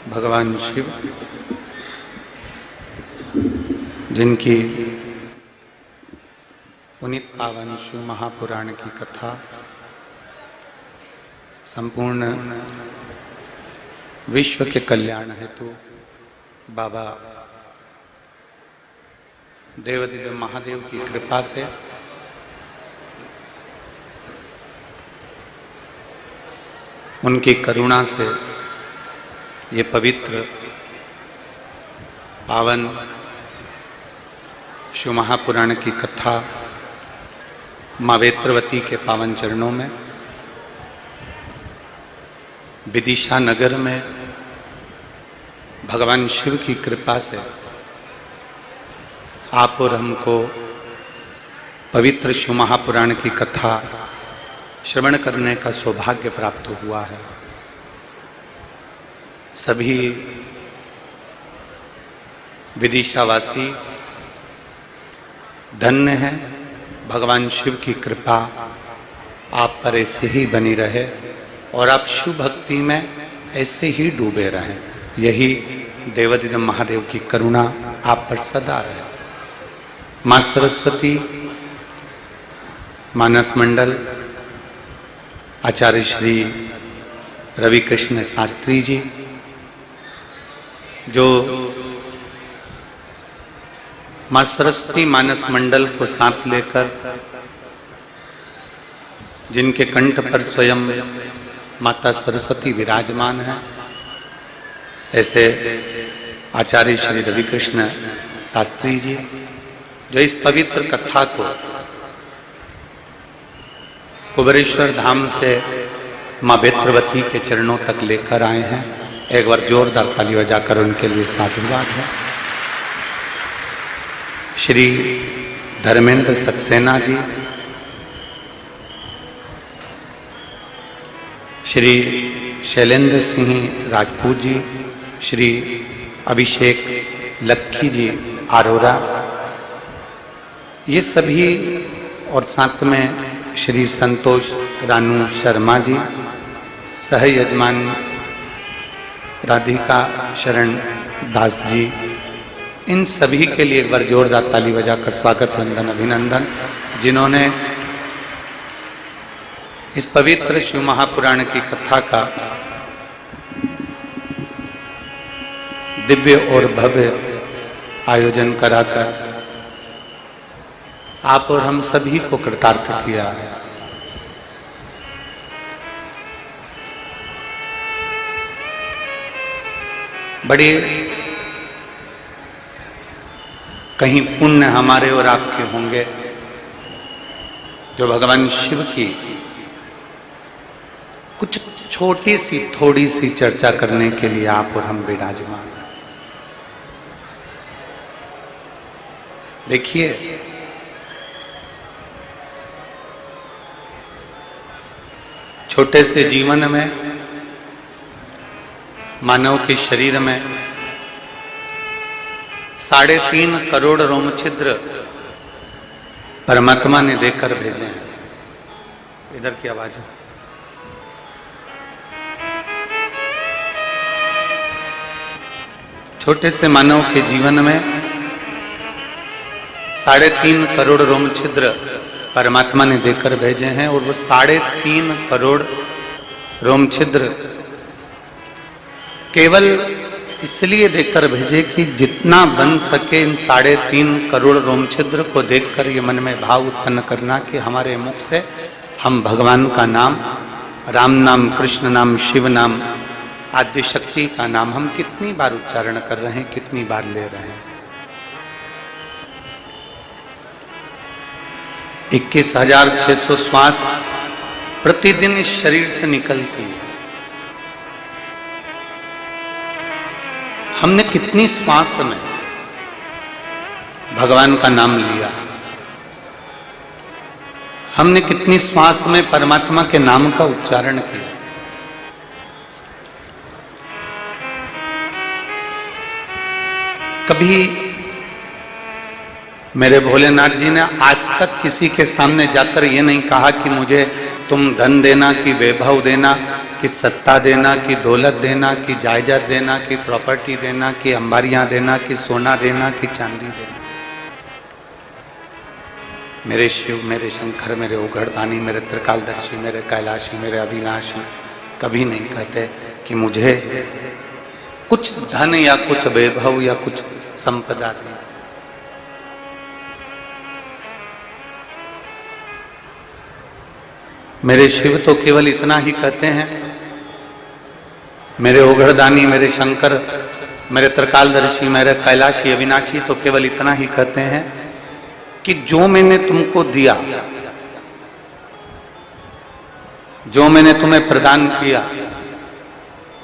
भगवान शिव, जिनकी पुनीत पावन शिव महापुराण की कथा संपूर्ण विश्व के कल्याण हेतु बाबा देवादिदेव महादेव की कृपा से उनकी करुणा से ये पवित्र पावन शिव महापुराण की कथा माँ वेत्रवती के पावन चरणों में विदिशा नगर में भगवान शिव की कृपा से आप और हमको पवित्र शिव महापुराण की कथा श्रवण करने का सौभाग्य प्राप्त हुआ है। सभी विदिशावासी धन्य हैं। भगवान शिव की कृपा आप पर ऐसे ही बनी रहे और आप शिव भक्ति में ऐसे ही डूबे रहें। यही देवादिदेव महादेव की करुणा आप पर सदा रहे। माँ सरस्वती, मानस मंडल, आचार्य श्री रवि कृष्ण शास्त्री जी, जो माँ सरस्वती मानस मंडल को साथ लेकर, जिनके कंठ पर स्वयं माता सरस्वती विराजमान है, ऐसे आचार्य श्री रवि कृष्ण शास्त्री जी, जो इस पवित्र कथा को कुबेरेश्वर धाम से माँ वेत्रवती के चरणों तक लेकर आए हैं। एक बार जोरदार ताली बजाकर उनके लिए साधुवाद है। श्री धर्मेंद्र सक्सेना जी, श्री शैलेंद्र सिंह राजपूत जी, श्री अभिषेक लक्की जी अरोरा, ये सभी, और साथ में श्री संतोष रानू शर्मा जी, सह यजमान राधिका शरण दास जी, इन सभी के लिए एक बार जोरदार ताली बजाकर स्वागत, वंदन, अभिनंदन, जिन्होंने इस पवित्र शिव महापुराण की कथा का दिव्य और भव्य आयोजन कराकर आप और हम सभी को कृतार्थ किया। बड़े कहीं पुण्य हमारे और आपके होंगे, जो भगवान शिव की कुछ छोटी सी थोड़ी सी चर्चा करने के लिए आप और हम विराजमान हैं। देखिए, छोटे से जीवन में, मानव के शरीर में 3.5 करोड़ रोम छिद्र परमात्मा ने देकर भेजे हैं। इधर की आवाज है। छोटे से मानव के जीवन में 3.5 करोड़ रोम छिद्र परमात्मा ने देकर भेजे हैं, और वो 3.5 करोड़ रोम छिद्र केवल इसलिए देकर भेजे कि जितना बन सके इन 3.5 करोड़ रोम छिद्र को देखकर ये मन में भाव उत्पन्न करना कि हमारे मुख से हम भगवान का नाम, राम नाम, कृष्ण नाम, शिव नाम, आद्य शक्ति का नाम हम कितनी बार उच्चारण कर रहे हैं, कितनी बार ले रहे हैं। 21,600 श्वास प्रतिदिन इस शरीर से निकलती है। हमने कितनी श्वास में भगवान का नाम लिया, हमने कितनी श्वास में परमात्मा के नाम का उच्चारण किया। कभी मेरे भोलेनाथ जी ने आज तक किसी के सामने जाकर ये नहीं कहा कि मुझे तुम धन देना, कि वैभव देना, कि सत्ता देना, कि दौलत देना, कि जायदाद देना, कि प्रॉपर्टी देना, कि अंबारियां देना, कि सोना देना, कि चांदी देना। मेरे शिव, मेरे शंकर, मेरे उघड़दानी, मेरे त्रिकालदर्शी, मेरे कैलाशी, मेरे अविनाशी कभी नहीं कहते कि मुझे कुछ धन या कुछ वैभव या कुछ संपदा दे। मेरे शिव तो केवल इतना ही कहते हैं, मेरे ओघड़दानी, मेरे शंकर, मेरे त्रिकालदर्शी, मेरे कैलाशी अविनाशी तो केवल इतना ही कहते हैं कि जो मैंने तुमको दिया, जो मैंने तुम्हें प्रदान किया,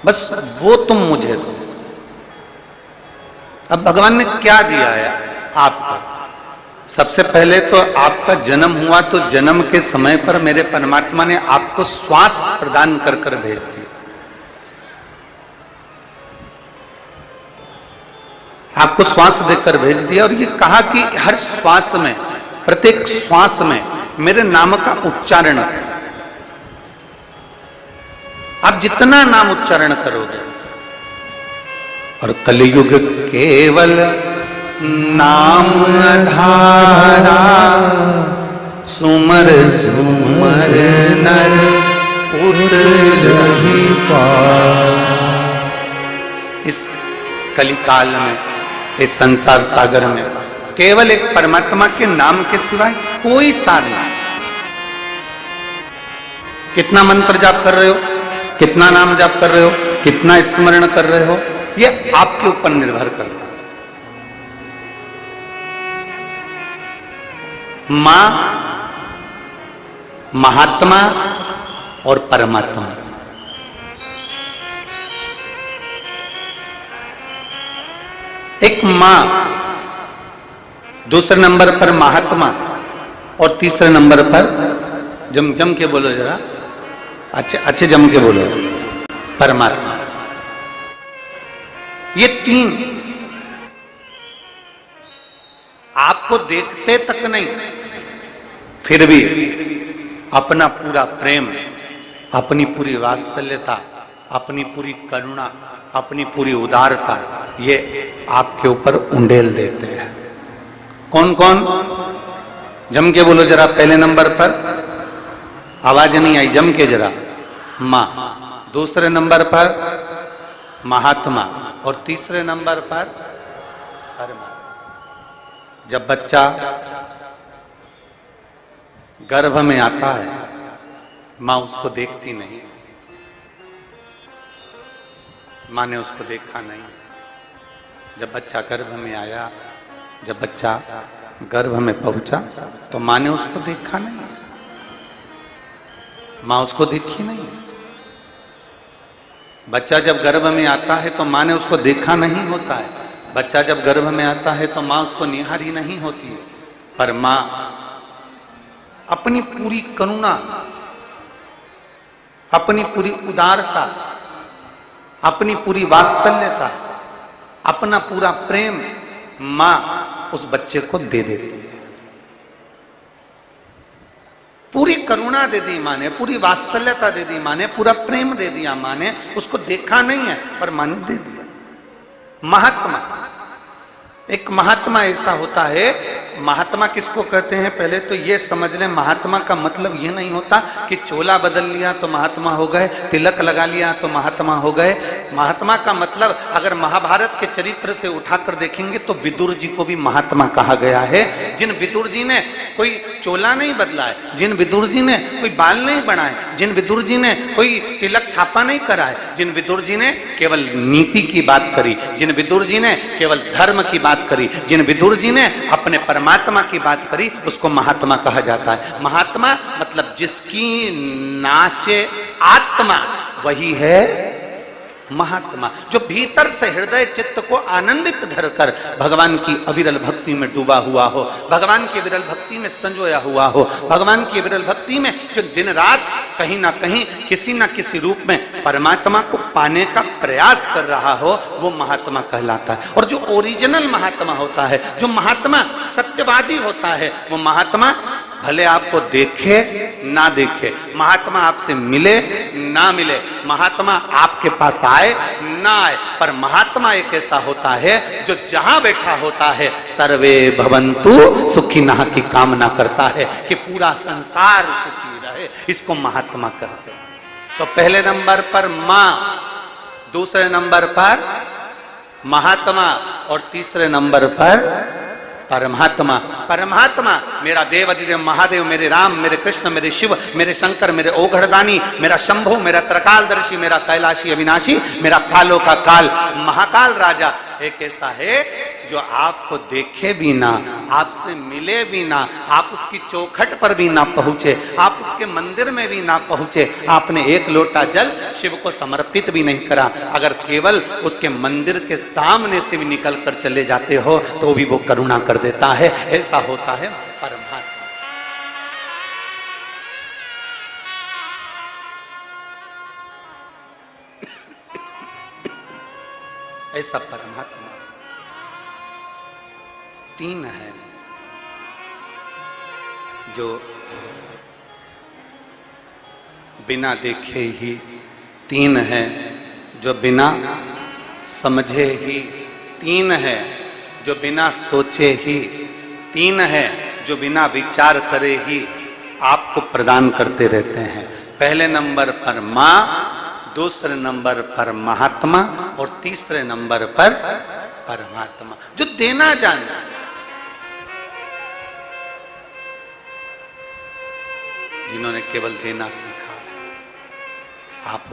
बस वो तुम मुझे दो। अब भगवान ने क्या दिया है आपको? सबसे पहले तो आपका जन्म हुआ तो जन्म के समय पर मेरे परमात्मा ने आपको श्वास प्रदान कर कर भेज दिया। आपको श्वास देकर भेज दिया और ये कहा कि हर श्वास में, प्रत्येक श्वास में मेरे नाम का उच्चारण करो। आप जितना नाम उच्चारण करोगे, और कलयुग केवल नाम धारा, सुमर सुमर नर उतरहि पार। इस कलिकाल में, इस संसार सागर में केवल एक परमात्मा के नाम के सिवाय कोई सार नहीं। कितना मंत्र जाप कर रहे हो, कितना नाम जाप कर रहे हो, कितना स्मरण कर रहे हो, ये आपके ऊपर निर्भर करता है। मां, महात्मा और परमात्मा, एक मां, दूसरे नंबर पर महात्मा और तीसरे नंबर पर, जम के बोलो जरा, अच्छे जम के बोलो, परमात्मा। ये तीन आपको देखते तक नहीं, फिर भी अपना पूरा प्रेम, अपनी पूरी वात्सल्यता, अपनी पूरी करुणा, अपनी पूरी उदारता ये आपके ऊपर उंडेल देते हैं। कौन कौन? जम के बोलो जरा। पहले नंबर पर, आवाज नहीं आई, जम के जरा, मां। दूसरे नंबर पर महात्मा और तीसरे नंबर पर परमात्मा। जब बच्चा गर्भ में आता है, मां उसको देखती नहीं, मां ने उसको देखा नहीं। जब बच्चा गर्भ में आया, जब बच्चा गर्भ में पहुंचा तो मां ने उसको देखा नहीं, मां उसको देखी नहीं। बच्चा जब गर्भ में आता है तो मां ने उसको देखा नहीं होता है। बच्चा जब गर्भ में आता है तो मां उसको निहारी नहीं होती है, पर मां अपनी पूरी करुणा, अपनी पूरी उदारता, अपनी पूरी वात्सल्यता, अपना पूरा प्रेम मां उस बच्चे को दे देती है। पूरी करुणा दे दी मां ने, पूरी वात्सल्यता दे दी मां ने, पूरा प्रेम दे दिया मां ने। उसको देखा नहीं है पर मां ने दे दिया। महात्मा, एक महात्मा ऐसा होता है। महात्मा किसको कहते हैं? पहले तो ये समझ लें, महात्मा का मतलब ये नहीं होता कि चोला बदल लिया तो महात्मा हो गए, तिलक लगा लिया तो महात्मा हो गए। महात्मा का मतलब अगर महाभारत के चरित्र से उठाकर देखेंगे तो विदुर जी को भी महात्मा कहा गया है। जिन विदुर जी ने कोई चोला नहीं बदला है, जिन विदुर जी ने कोई बाल नहीं बनाए, जिन विदुर जी ने कोई तिलक छापा नहीं करा है, जिन विदुर जी ने केवल नीति की बात करी, जिन विदुर जी ने केवल धर्म की बात करी, जिन विदुर जी ने अपने परमात्मा की बात करी, उसको महात्मा कहा जाता है। महात्मा मतलब जिसकी नाचे आत्मा, वही है महात्मा। जो भीतर से हृदय चित्त को आनंदित धरकर भगवान की अविरल भक्ति में डूबा हुआ हो, भगवान की विरल भक्ति में संजोया हुआ हो, भगवान की विरल भक्ति में जो दिन रात कहीं ना कहीं किसी ना किसी रूप में परमात्मा को पाने का प्रयास कर रहा हो, वो महात्मा कहलाता है। और जो ओरिजिनल महात्मा होता है, जो महात्मा सत्यवादी होता है, वो महात्मा भले आपको देखे ना देखे, महात्मा आपसे मिले ना मिले, महात्मा आपके पास आए ना आए, पर महात्मा एक ऐसा होता है जो जहां बैठा होता है सर्वे भवन्तु सुखिनः की कामना करता है कि पूरा संसार सुखी रहे, इसको महात्मा करते हैं। तो पहले नंबर पर मां, दूसरे नंबर पर महात्मा और तीसरे नंबर पर परमात्मा। परमात्मा मेरा देव अधिदेव महादेव, मेरे राम, मेरे कृष्ण, मेरे शिव, मेरे शंकर, मेरे ओघड़दानी, मेरा शंभु, मेरा त्रकालदर्शी, मेरा कैलाशी अविनाशी, मेरा कालों का काल, महाकाल राजा एक ऐसा है जो आपको देखे भी ना, आपसे मिले भी ना, आप उसकी चौखट पर भी ना पहुंचे, आप उसके मंदिर में भी ना पहुंचे, आपने एक लोटा जल शिव को समर्पित भी नहीं करा, अगर केवल उसके मंदिर के सामने से भी निकल कर चले जाते हो तो भी वो करुणा कर देता है। ऐसा होता है परमात्मा। ऐसा परमात्मा तीन है, जो बिना देखे ही, तीन है जो बिना समझे ही, तीन है जो बिना सोचे ही, तीन है जो बिना विचार करे ही आपको प्रदान करते रहते हैं। पहले नंबर पर मां, दूसरे नंबर पर महात्मा और तीसरे नंबर पर परमात्मा, जो देना जानता है। जिन्होंने केवल देना सीखा, आप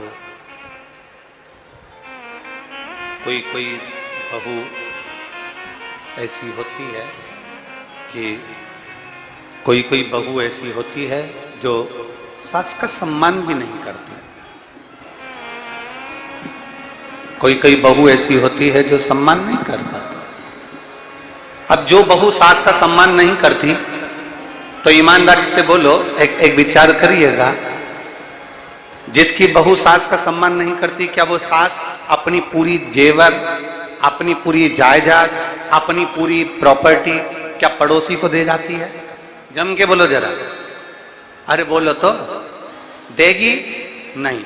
कोई बहू ऐसी होती है कि कोई बहू ऐसी होती है जो सास का सम्मान भी नहीं करती, कोई बहू ऐसी होती है जो सम्मान नहीं कर पाती। अब जो बहू सास का सम्मान नहीं करती तो ईमानदारी से बोलो, एक विचार करिएगा, जिसकी बहू सास का सम्मान नहीं करती, क्या वो सास अपनी पूरी जेवर, अपनी पूरी जायदाद, अपनी पूरी प्रॉपर्टी क्या पड़ोसी को दे जाती है? जम के बोलो जरा, अरे बोलो तो, देगी नहीं।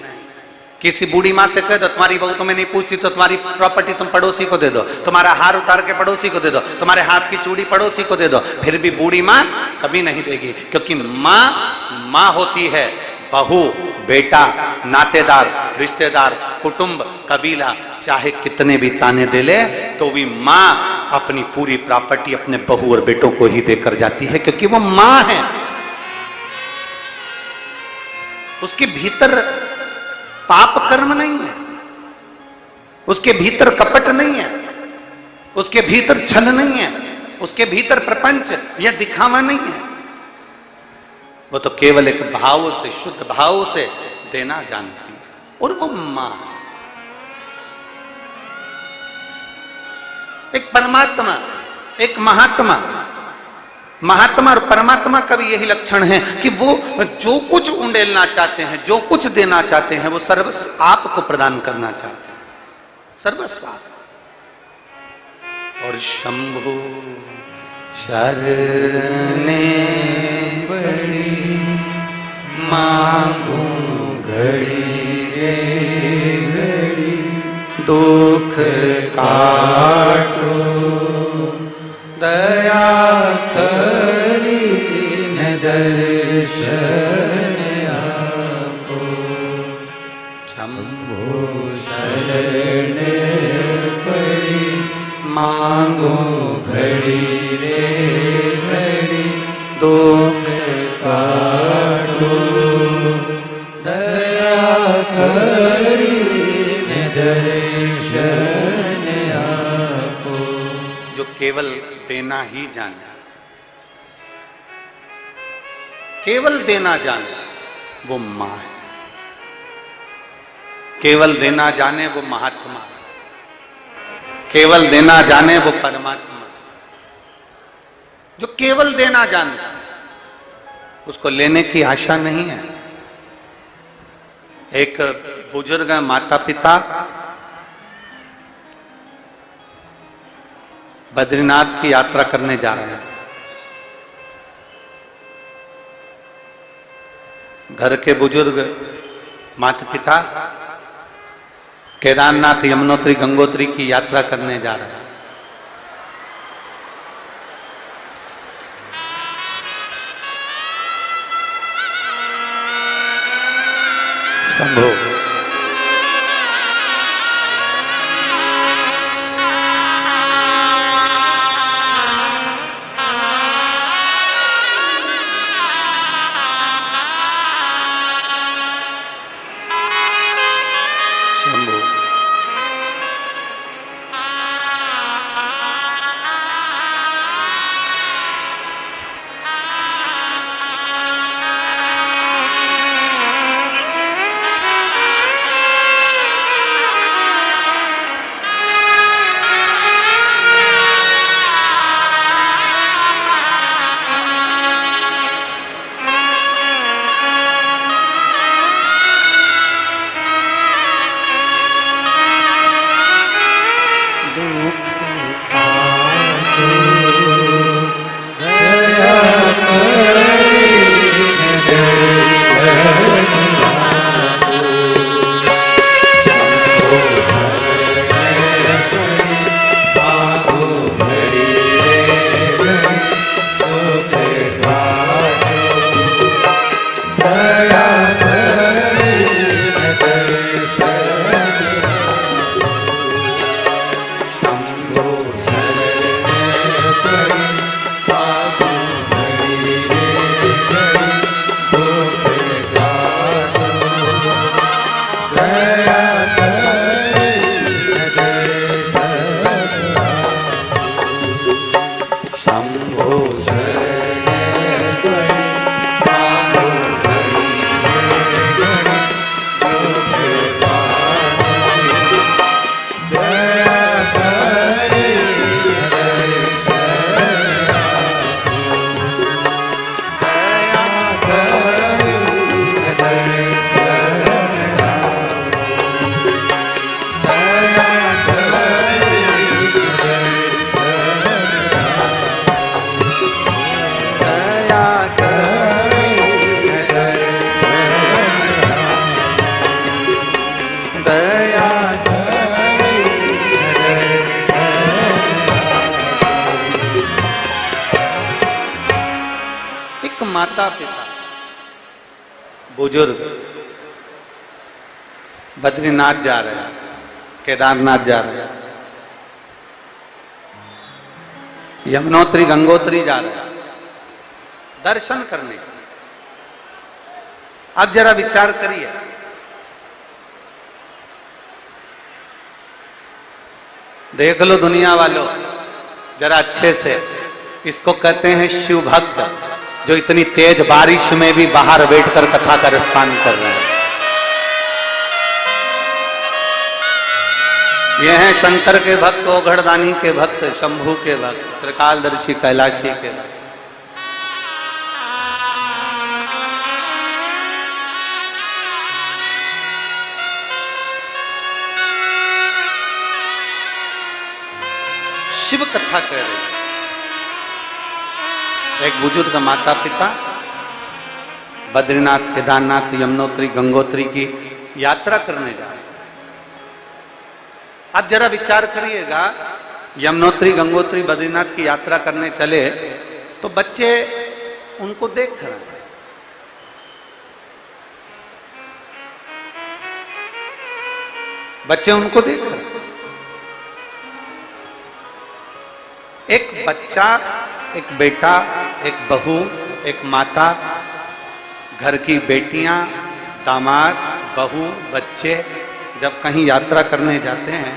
किसी बूढ़ी माँ से कह दो तुम्हारी बहू तुम्हें नहीं पूछती तो तुम्हारी प्रॉपर्टी तुम पड़ोसी को दे दो, तुम्हारा हार उतार के पड़ोसी को दे दो, तुम्हारे हाथ की चूड़ी पड़ोसी को दे दो, फिर भी बूढ़ी माँ कभी नहीं देगी, क्योंकि माँ होती है, बहू, बेटा, नातेदार, रिश्तेदार, कुटुंब, कबीला चाहे कितने भी ताने दे ले तो भी माँ अपनी पूरी प्रॉपर्टी अपने बहू और बेटों को ही देकर जाती है, क्योंकि वो माँ है। उसके भीतर पाप कर्म नहीं है, उसके भीतर कपट नहीं है, उसके भीतर छल नहीं है, उसके भीतर प्रपंच या दिखावा नहीं है। वो तो केवल एक भाव से, शुद्ध भाव से देना जानती है, और वो मां है। एक परमात्मा, एक महात्मा, महात्मा और परमात्मा का भी यही लक्षण है कि वो जो कुछ उंडेलना चाहते हैं, जो कुछ देना चाहते हैं, वो सर्वस्व आपको प्रदान करना चाहते हैं, सर्वस्व। और शंभु शरणे पड़ी मांगू घड़ी रे घड़ी, दुख काटो दया करी न दर्शन आपो, शंभु शरण पड़ी मांगो घड़ी रे घड़ी, दुख काटो दया करी न दर्शन आपो। जो केवल देना ही जाने, केवल देना जाने, वो मां है। केवल देना जाने वो महात्मा, केवल देना जाने वो परमात्मा। जो केवल देना जानता उसको लेने की आशा नहीं है। एक बुजुर्ग माता पिता बद्रीनाथ की यात्रा करने जा रहे हैं। घर के बुजुर्ग माता पिता केदारनाथ, यमुनोत्री, गंगोत्री की यात्रा करने जा रहे हैं। शंभो माता पिता बुजुर्ग बद्रीनाथ जा रहे हैं, केदारनाथ जा रहे हैं, यमुनोत्री गंगोत्री जा रहे हैं दर्शन करने। अब जरा विचार करिए, देख लो दुनिया वालों जरा अच्छे से, इसको कहते हैं शिव भक्त, जो इतनी तेज बारिश में भी बाहर बैठकर कथा का रसपान कर रहे हैं। ये हैं शंकर के भक्त, ओघड़दानी के भक्त, शंभू के भक्त, त्रिकालदर्शी कैलाशी के भक्त। शिव कथा कह रहे हैं। एक बुजुर्ग माता पिता बद्रीनाथ, केदारनाथ, यमुनोत्री, गंगोत्री की यात्रा करने जा रहे हैं। अब जरा विचार करिएगा, यमुनोत्री, गंगोत्री, बद्रीनाथ की यात्रा करने चले तो बच्चे उनको देख रहे हैं। बच्चे उनको देख रहे हैं। एक बच्चा, एक बेटा, एक बहू, एक माता, घर की बेटियां, दामाद, बहू, बच्चे जब कहीं यात्रा करने जाते हैं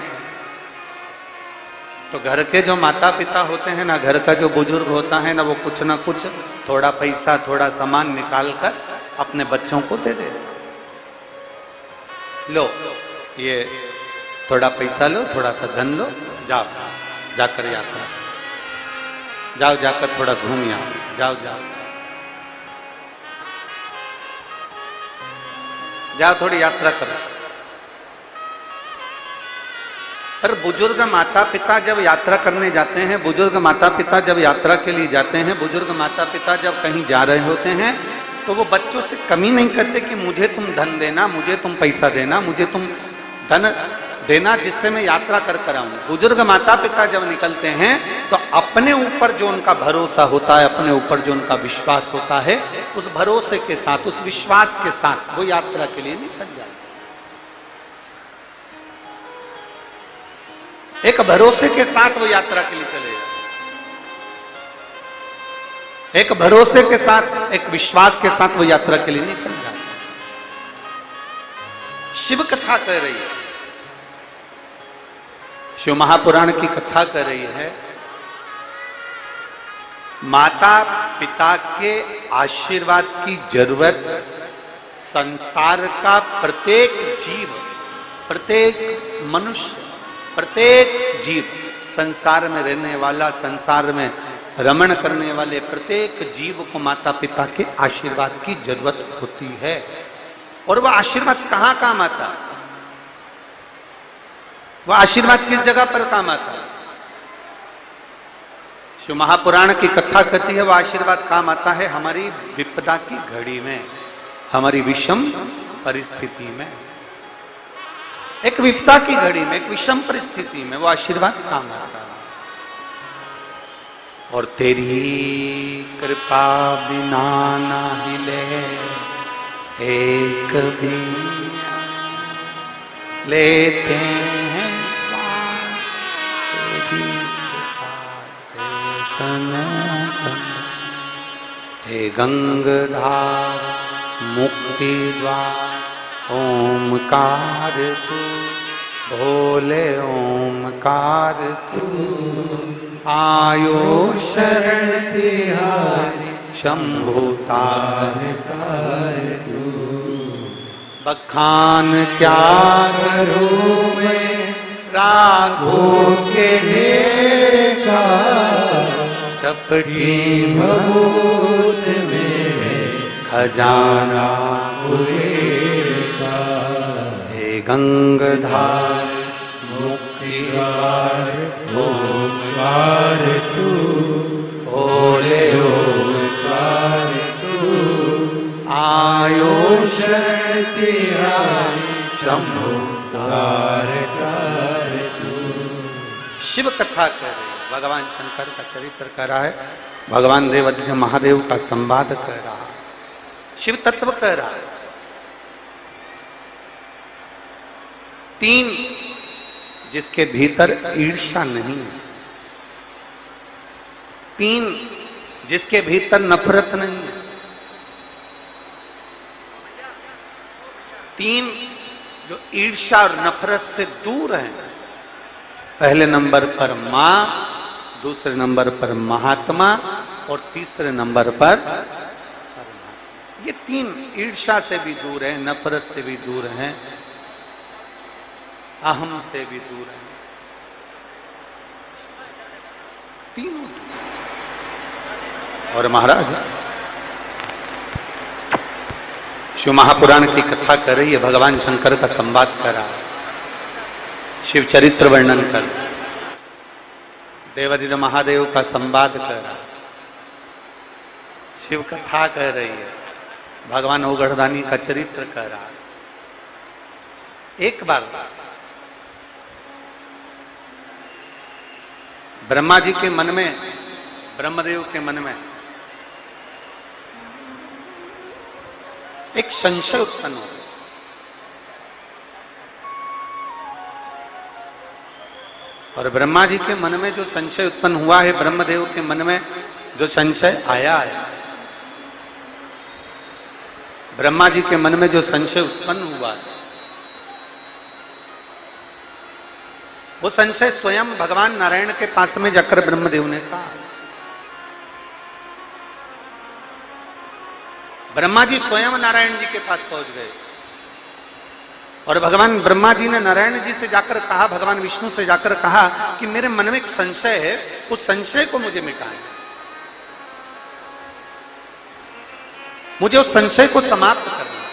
तो घर के जो माता पिता होते हैं ना, घर का जो बुजुर्ग होता है ना, वो कुछ ना कुछ थोड़ा पैसा, थोड़ा सामान निकाल कर अपने बच्चों को दे दे। लो ये थोड़ा पैसा लो, थोड़ा सा धन लो, जाओ जाकर यात्रा, जाओ जाकर थोड़ा घूम आओ, जाओ जाओ जाओ थोड़ी यात्रा करो। पर बुजुर्ग माता पिता जब यात्रा करने जाते हैं, बुजुर्ग माता पिता जब यात्रा के लिए जाते हैं, बुजुर्ग माता पिता जब कहीं जा रहे होते हैं तो वो बच्चों से कमी नहीं करते कि मुझे तुम धन देना, मुझे तुम पैसा देना, मुझे तुम धन देना जिससे मैं यात्रा कर आऊं। बुजुर्ग माता पिता जब निकलते हैं तो अपने ऊपर जो उनका भरोसा होता है, अपने ऊपर जो उनका विश्वास होता है, उस भरोसे के साथ, उस विश्वास के साथ वो यात्रा के लिए निकल जाते। एक भरोसे के साथ वो यात्रा के लिए चले जाते, एक भरोसे के साथ, एक विश्वास के साथ वो यात्रा के लिए निकल जाते। शिव कथा कह रही है, शिव महापुराण की कथा कर रही है, माता पिता के आशीर्वाद की जरूरत संसार का प्रत्येक जीव, प्रत्येक मनुष्य, प्रत्येक जीव, संसार में रहने वाला, संसार में रमण करने वाले प्रत्येक जीव को माता पिता के आशीर्वाद की जरूरत होती है। और वह आशीर्वाद कहां काम आता है? वह आशीर्वाद किस जगह पर काम आता है? शिव महापुराण की कथा कहती है वह आशीर्वाद काम आता है हमारी विपदा की घड़ी में, हमारी विषम परिस्थिति में। एक विपदा की घड़ी में, एक विषम परिस्थिति में वो आशीर्वाद काम आता है। और तेरी कृपा बिना ना हिले एक भी लेते हैं श्वास, तेरी कृपा से तन तन। हे गंगाधार मुक्ति द्वार ओमकार तू, भोले ओमकार तू। आयो शरण तिहारी शंभु तार तार तू। बखान क्या करूं मैं राघो के ढेर का, चपटी भभूत में खजाना कुबेर का। हे गंगाधार मुक्ति द्वार ओमकार तू, भोले ओमकार तू। आयो शरण तिहारी शंभु तार तार तू। शिव कथा कर रहे हैं, भगवान शंकर का चरित्र कर रहा है, भगवान देवाधिदेव महादेव का संवाद कर रहा है, शिव तत्व कर रहा है। तीन जिसके भीतर ईर्ष्या नहीं है, तीन जिसके भीतर नफरत नहीं है, तीन जो ईर्ष्या और नफरत से दूर हैं। पहले नंबर पर मां, दूसरे नंबर पर महात्मा और तीसरे नंबर पर परमात्मा। ये तीन ईर्ष्या से भी दूर है, नफरत से भी दूर हैं, अहम से भी दूर है, तीनों दूर। और महाराज शिव महापुराण की कथा कर रही है, भगवान शंकर का संवाद कर रहा है, शिव चरित्र वर्णन कर, देवाधिदेव महादेव का संवाद कर रहा है, शिव कथा कह रही है, भगवान ओगढ़दानी का चरित्र कर रहा है। एक बार ब्रह्मा जी के मन में, ब्रह्मदेव के मन में एक संशय उत्पन्न हो गया। और ब्रह्मा जी के मन में जो संशय उत्पन्न हुआ है, ब्रह्मदेव के मन में जो संशय आया है, ब्रह्मा जी के मन में जो संशय उत्पन्न हुआ है, वो संशय स्वयं भगवान नारायण के पास में जाकर ब्रह्मदेव ने कहा। ब्रह्मा जी स्वयं नारायण जी के पास पहुंच गए और भगवान ब्रह्मा जी ने नारायण जी से जाकर कहा, भगवान विष्णु से जाकर कहा कि मेरे मन में एक संशय है, उस संशय को मुझे मिटाएं, मुझे उस संशय को समाप्त करना।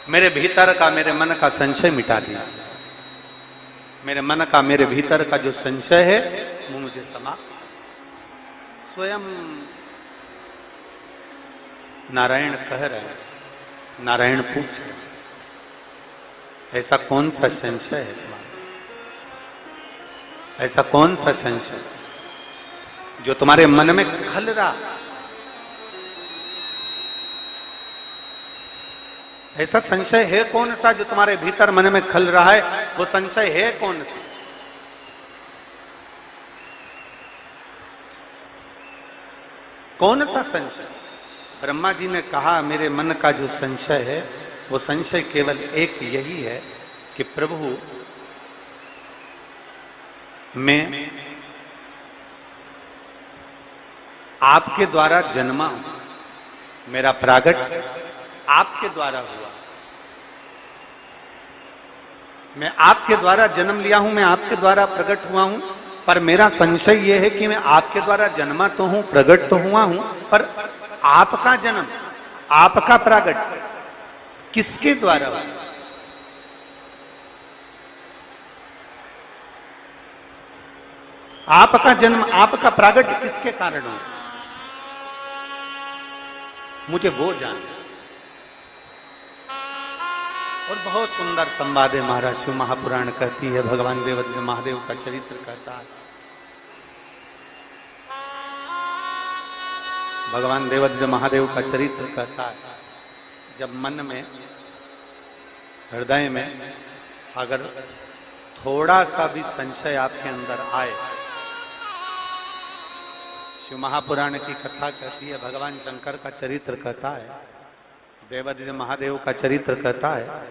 मेरे भीतर का, मेरे मन का संशय मिटा दिया, मेरे मन का, मेरे भीतर का जो संशय है वो मुझे समाप्त। स्वयं नारायण कह रहे हैं, नारायण पूछ रहे हैं, ऐसा कौन सा संशय है तुम्हारा? ऐसा कौन सा संशय जो तुम्हारे मन में खल रहा? ऐसा संशय है कौन सा जो तुम्हारे भीतर मन में खल रहा है? वो संशय है कौन सा? कौन सा संशय? ब्रह्मा जी ने कहा मेरे मन का जो संशय है वो संशय केवल एक यही है कि प्रभु मैं आपके द्वारा जन्मा हूं, मेरा प्रागट आपके द्वारा हुआ, मैं आपके द्वारा जन्म लिया हूं, मैं आपके द्वारा प्रकट हुआ हूं, पर मेरा संशय यह है कि मैं आपके द्वारा जन्मा तो हूं, प्रकट तो हुआ हूं, पर आपका जन्म, आपका प्रकट किसके द्वारा हुआ? आपका जन्म, आपका प्रकट किसके कारण हुआ? मुझे वो जानना। और बहुत सुंदर संवाद है महाराज शिव महापुराण कहती है, भगवान देवदेव महादेव का चरित्र कहता है। भगवान देवदेव महादेव का चरित्र कहता है, जब मन में, हृदय में अगर थोड़ा सा भी संशय आपके अंदर आए, शिव महापुराण की कथा कहती है, भगवान शंकर का चरित्र कहता है, देवदेव महादेव का चरित्र कहता है,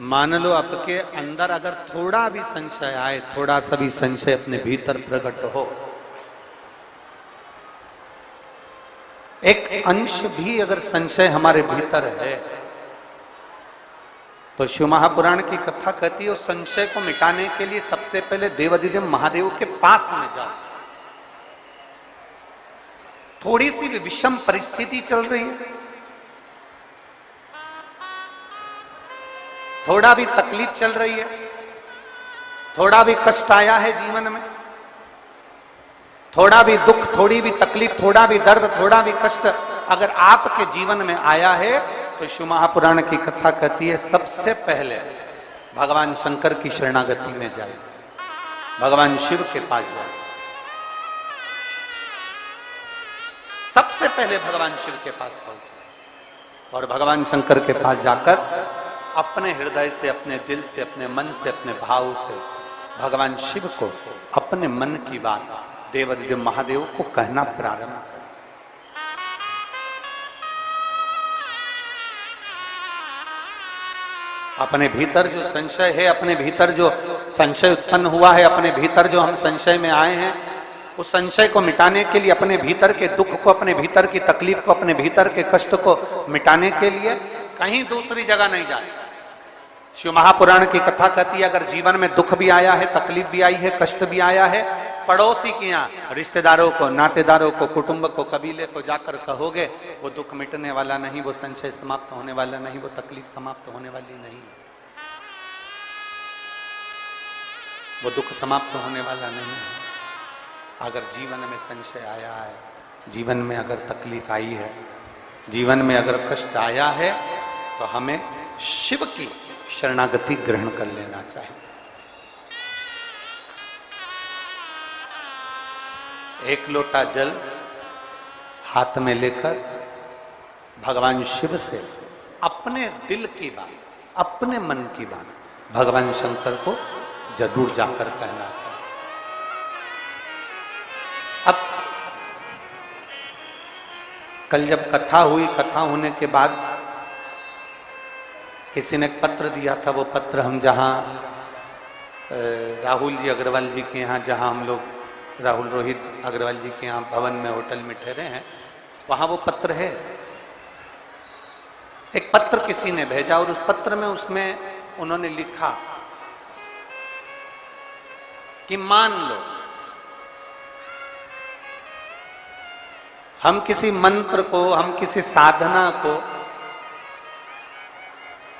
मान लो आपके अंदर अगर थोड़ा भी संशय आए, थोड़ा सा भी संशय अपने भीतर प्रकट हो, एक अंश भी अगर संशय हमारे भीतर है, तो शिव महापुराण की कथा कहती है उस संशय को मिटाने के लिए सबसे पहले देवाधिदेव महादेव के पास में जाओ। थोड़ी सी भी विषम परिस्थिति चल रही है, थोड़ा भी तकलीफ चल रही है, थोड़ा भी कष्ट आया है जीवन में, थोड़ा भी दुख, थोड़ी भी तकलीफ, थोड़ा भी दर्द, थोड़ा भी कष्ट अगर आपके जीवन में आया है, तो शिव महापुराण की कथा कहती है सबसे पहले भगवान शंकर की शरणागति में जाए, भगवान शिव के पास जाए। सबसे पहले भगवान शिव के पास पहुंचे और भगवान शंकर के पास जाकर अपने हृदय से, अपने दिल से, अपने मन से, अपने भाव से भगवान शिव को अपने मन की बात देवाधिदेव महादेव को कहना प्रारंभ कर। अपने भीतर जो संशय है, अपने भीतर जो संशय उत्पन्न हुआ है, अपने भीतर जो हम संशय में आए हैं, उस संशय को मिटाने के लिए, अपने भीतर के दुख को, अपने भीतर की तकलीफ को, अपने भीतर के कष्ट को मिटाने के लिए कहीं दूसरी जगह नहीं जाते। शिव महापुराण की कथा कहती है अगर जीवन में दुख भी आया है, तकलीफ भी आई है, कष्ट भी आया है, पड़ोसी के यहाँ, रिश्तेदारों को, नातेदारों को, कुटुंब को, कबीले को जाकर कहोगे, वो दुख मिटने वाला नहीं, वो संशय समाप्त होने वाला नहीं, वो तकलीफ समाप्त होने वाली नहीं, वो दुख समाप्त होने वाला नहीं है। अगर जीवन में संशय आया है, जीवन में अगर तकलीफ आई है, जीवन में अगर कष्ट आया है, तो हमें शिव की शरणागति ग्रहण कर लेना चाहिए। एक लोटा जल हाथ में लेकर भगवान शिव से अपने दिल की बात, अपने मन की बात भगवान शंकर को जरूर जाकर कहना चाहिए। अब कल जब कथा हुई, कथा होने के बाद किसी ने पत्र दिया था, वो पत्र हम जहाँ राहुल जी अग्रवाल जी के यहाँ, जहाँ हम लोग राहुल रोहित अग्रवाल जी के यहाँ भवन में, होटल में ठहरे हैं, वहाँ वो पत्र है। एक पत्र किसी ने भेजा और उस पत्र में उसमें उन्होंने लिखा कि मान लो हम किसी मंत्र को, हम किसी साधना को,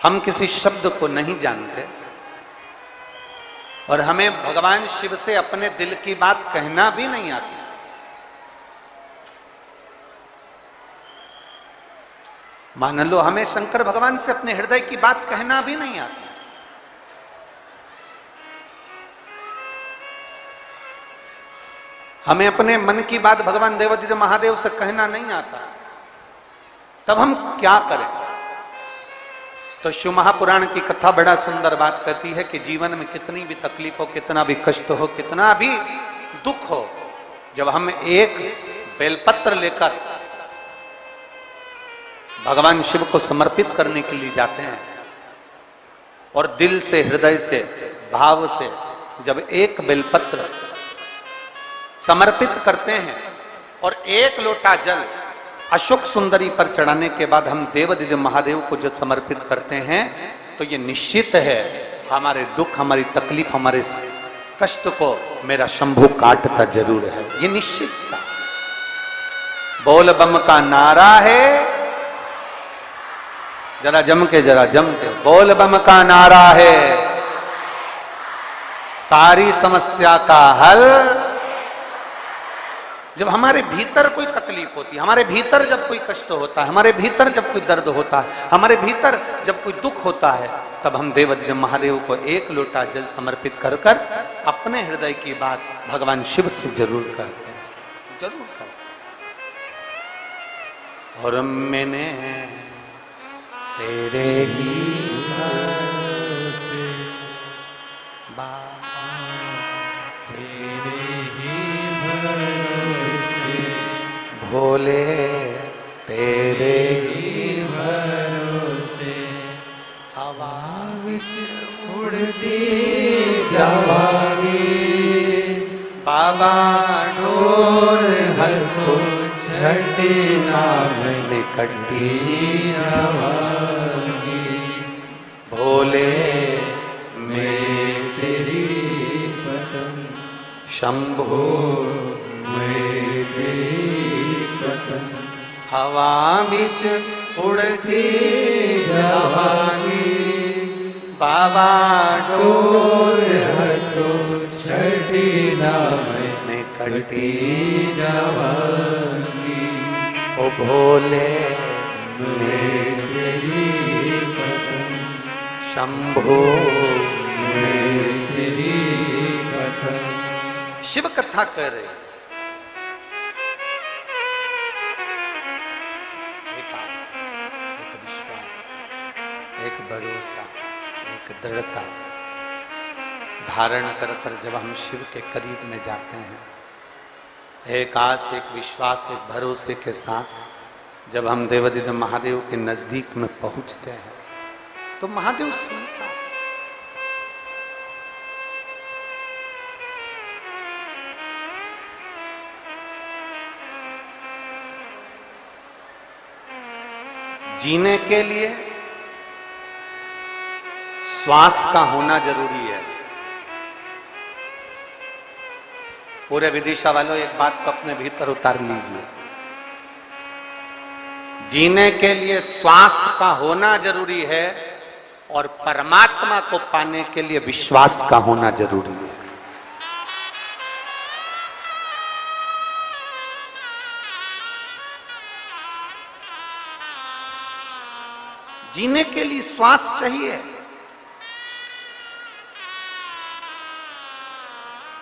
हम किसी शब्द को नहीं जानते और हमें भगवान शिव से अपने दिल की बात कहना भी नहीं आती, मान लो हमें शंकर भगवान से अपने हृदय की बात कहना भी नहीं आती, हमें अपने मन की बात भगवान देवादिदेव महादेव से कहना नहीं आता, तब हम क्या करें? तो शिव महापुराण की कथा बड़ा सुंदर बात कहती है कि जीवन में कितनी भी तकलीफ हो, कितना भी कष्ट हो, कितना भी दुख हो, जब हम एक बेलपत्र लेकर भगवान शिव को समर्पित करने के लिए जाते हैं और दिल से, हृदय से, भाव से जब एक बेलपत्र समर्पित करते हैं और एक लोटा जल अशोक सुंदरी पर चढ़ाने के बाद हम देवादिदेव महादेव को जब समर्पित करते हैं तो ये निश्चित है हमारे दुख, हमारी तकलीफ, हमारे कष्ट को मेरा शंभु काटता जरूर है, ये निश्चित था। बोल बम का नारा है, जरा जम के बोल बम का नारा है, सारी समस्या का हल। जब हमारे भीतर कोई तकलीफ होती है, हमारे भीतर जब कोई कष्ट होता है, हमारे भीतर जब कोई दर्द होता है, हमारे भीतर जब कोई दुख होता है, तब हम देवादिदेव महादेव को एक लोटा जल समर्पित कर कर अपने हृदय की बात भगवान शिव से जरूर कहते हैं, जरूर कहते हैं। और मैंने तेरे ही भरोसे बाबा, तेरे ही भरोसे भोले, तेरे ही भरोसे हवा विच उड़ती जवानी, बाबा डोर हर तो छठी नाम निकटी रवानी, भोले मैं तेरी पतंग, शंभो मैं तेरी पतंग, हवा बिच उड़ती जवानी, बाबा डोर हटो छठी नाम निकटी जवानी, ओ भोले मैं तेरी पतंग, शंभो मैं तेरी पतंग। शिव कथा कर रहे, एक आस, एक विश्वास, एक भरोसा, एक दृढ़ता धारण कर कर जब हम शिव के करीब में जाते हैं, एक आस, एक विश्वास, एक भरोसे के साथ जब हम देवादिदेव महादेव के नजदीक में पहुंचते हैं तो महादेव सुनता है। जीने के लिए श्वास का होना जरूरी है। पूरे विदिशा वालों एक बात को अपने भीतर उतार लीजिए, जीने के लिए श्वास का होना जरूरी है और परमात्मा को पाने के लिए विश्वास का होना जरूरी है। जीने के लिए श्वास चाहिए,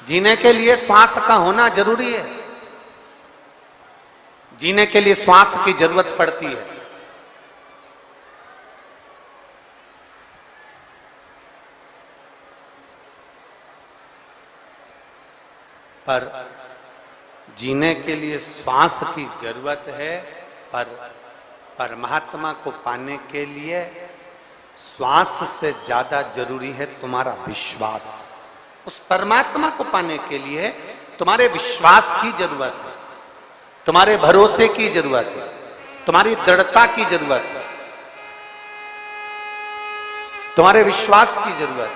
जीने के लिए श्वास का होना जरूरी है, जीने के लिए श्वास की जरूरत पड़ती है। पर जीने के लिए श्वास की जरूरत है, पर परमात्मा को पाने के लिए श्वास से ज्यादा जरूरी है तुम्हारा विश्वास। उस परमात्मा को पाने के लिए तुम्हारे विश्वास की जरूरत है, तुम्हारे भरोसे की जरूरत है, तुम्हारी दृढ़ता की जरूरत है, तुम्हारे विश्वास की जरूरत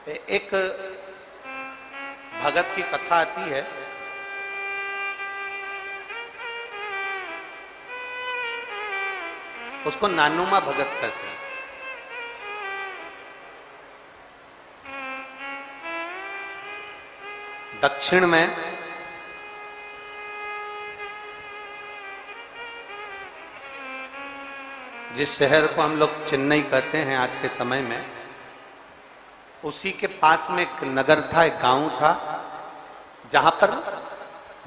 है। एक भगत की कथा आती है, उसको नानुमा भगत कहते हैं। दक्षिण में जिस शहर को हम लोग चेन्नई कहते हैं आज के समय में, उसी के पास में एक नगर था, एक गांव था, जहां पर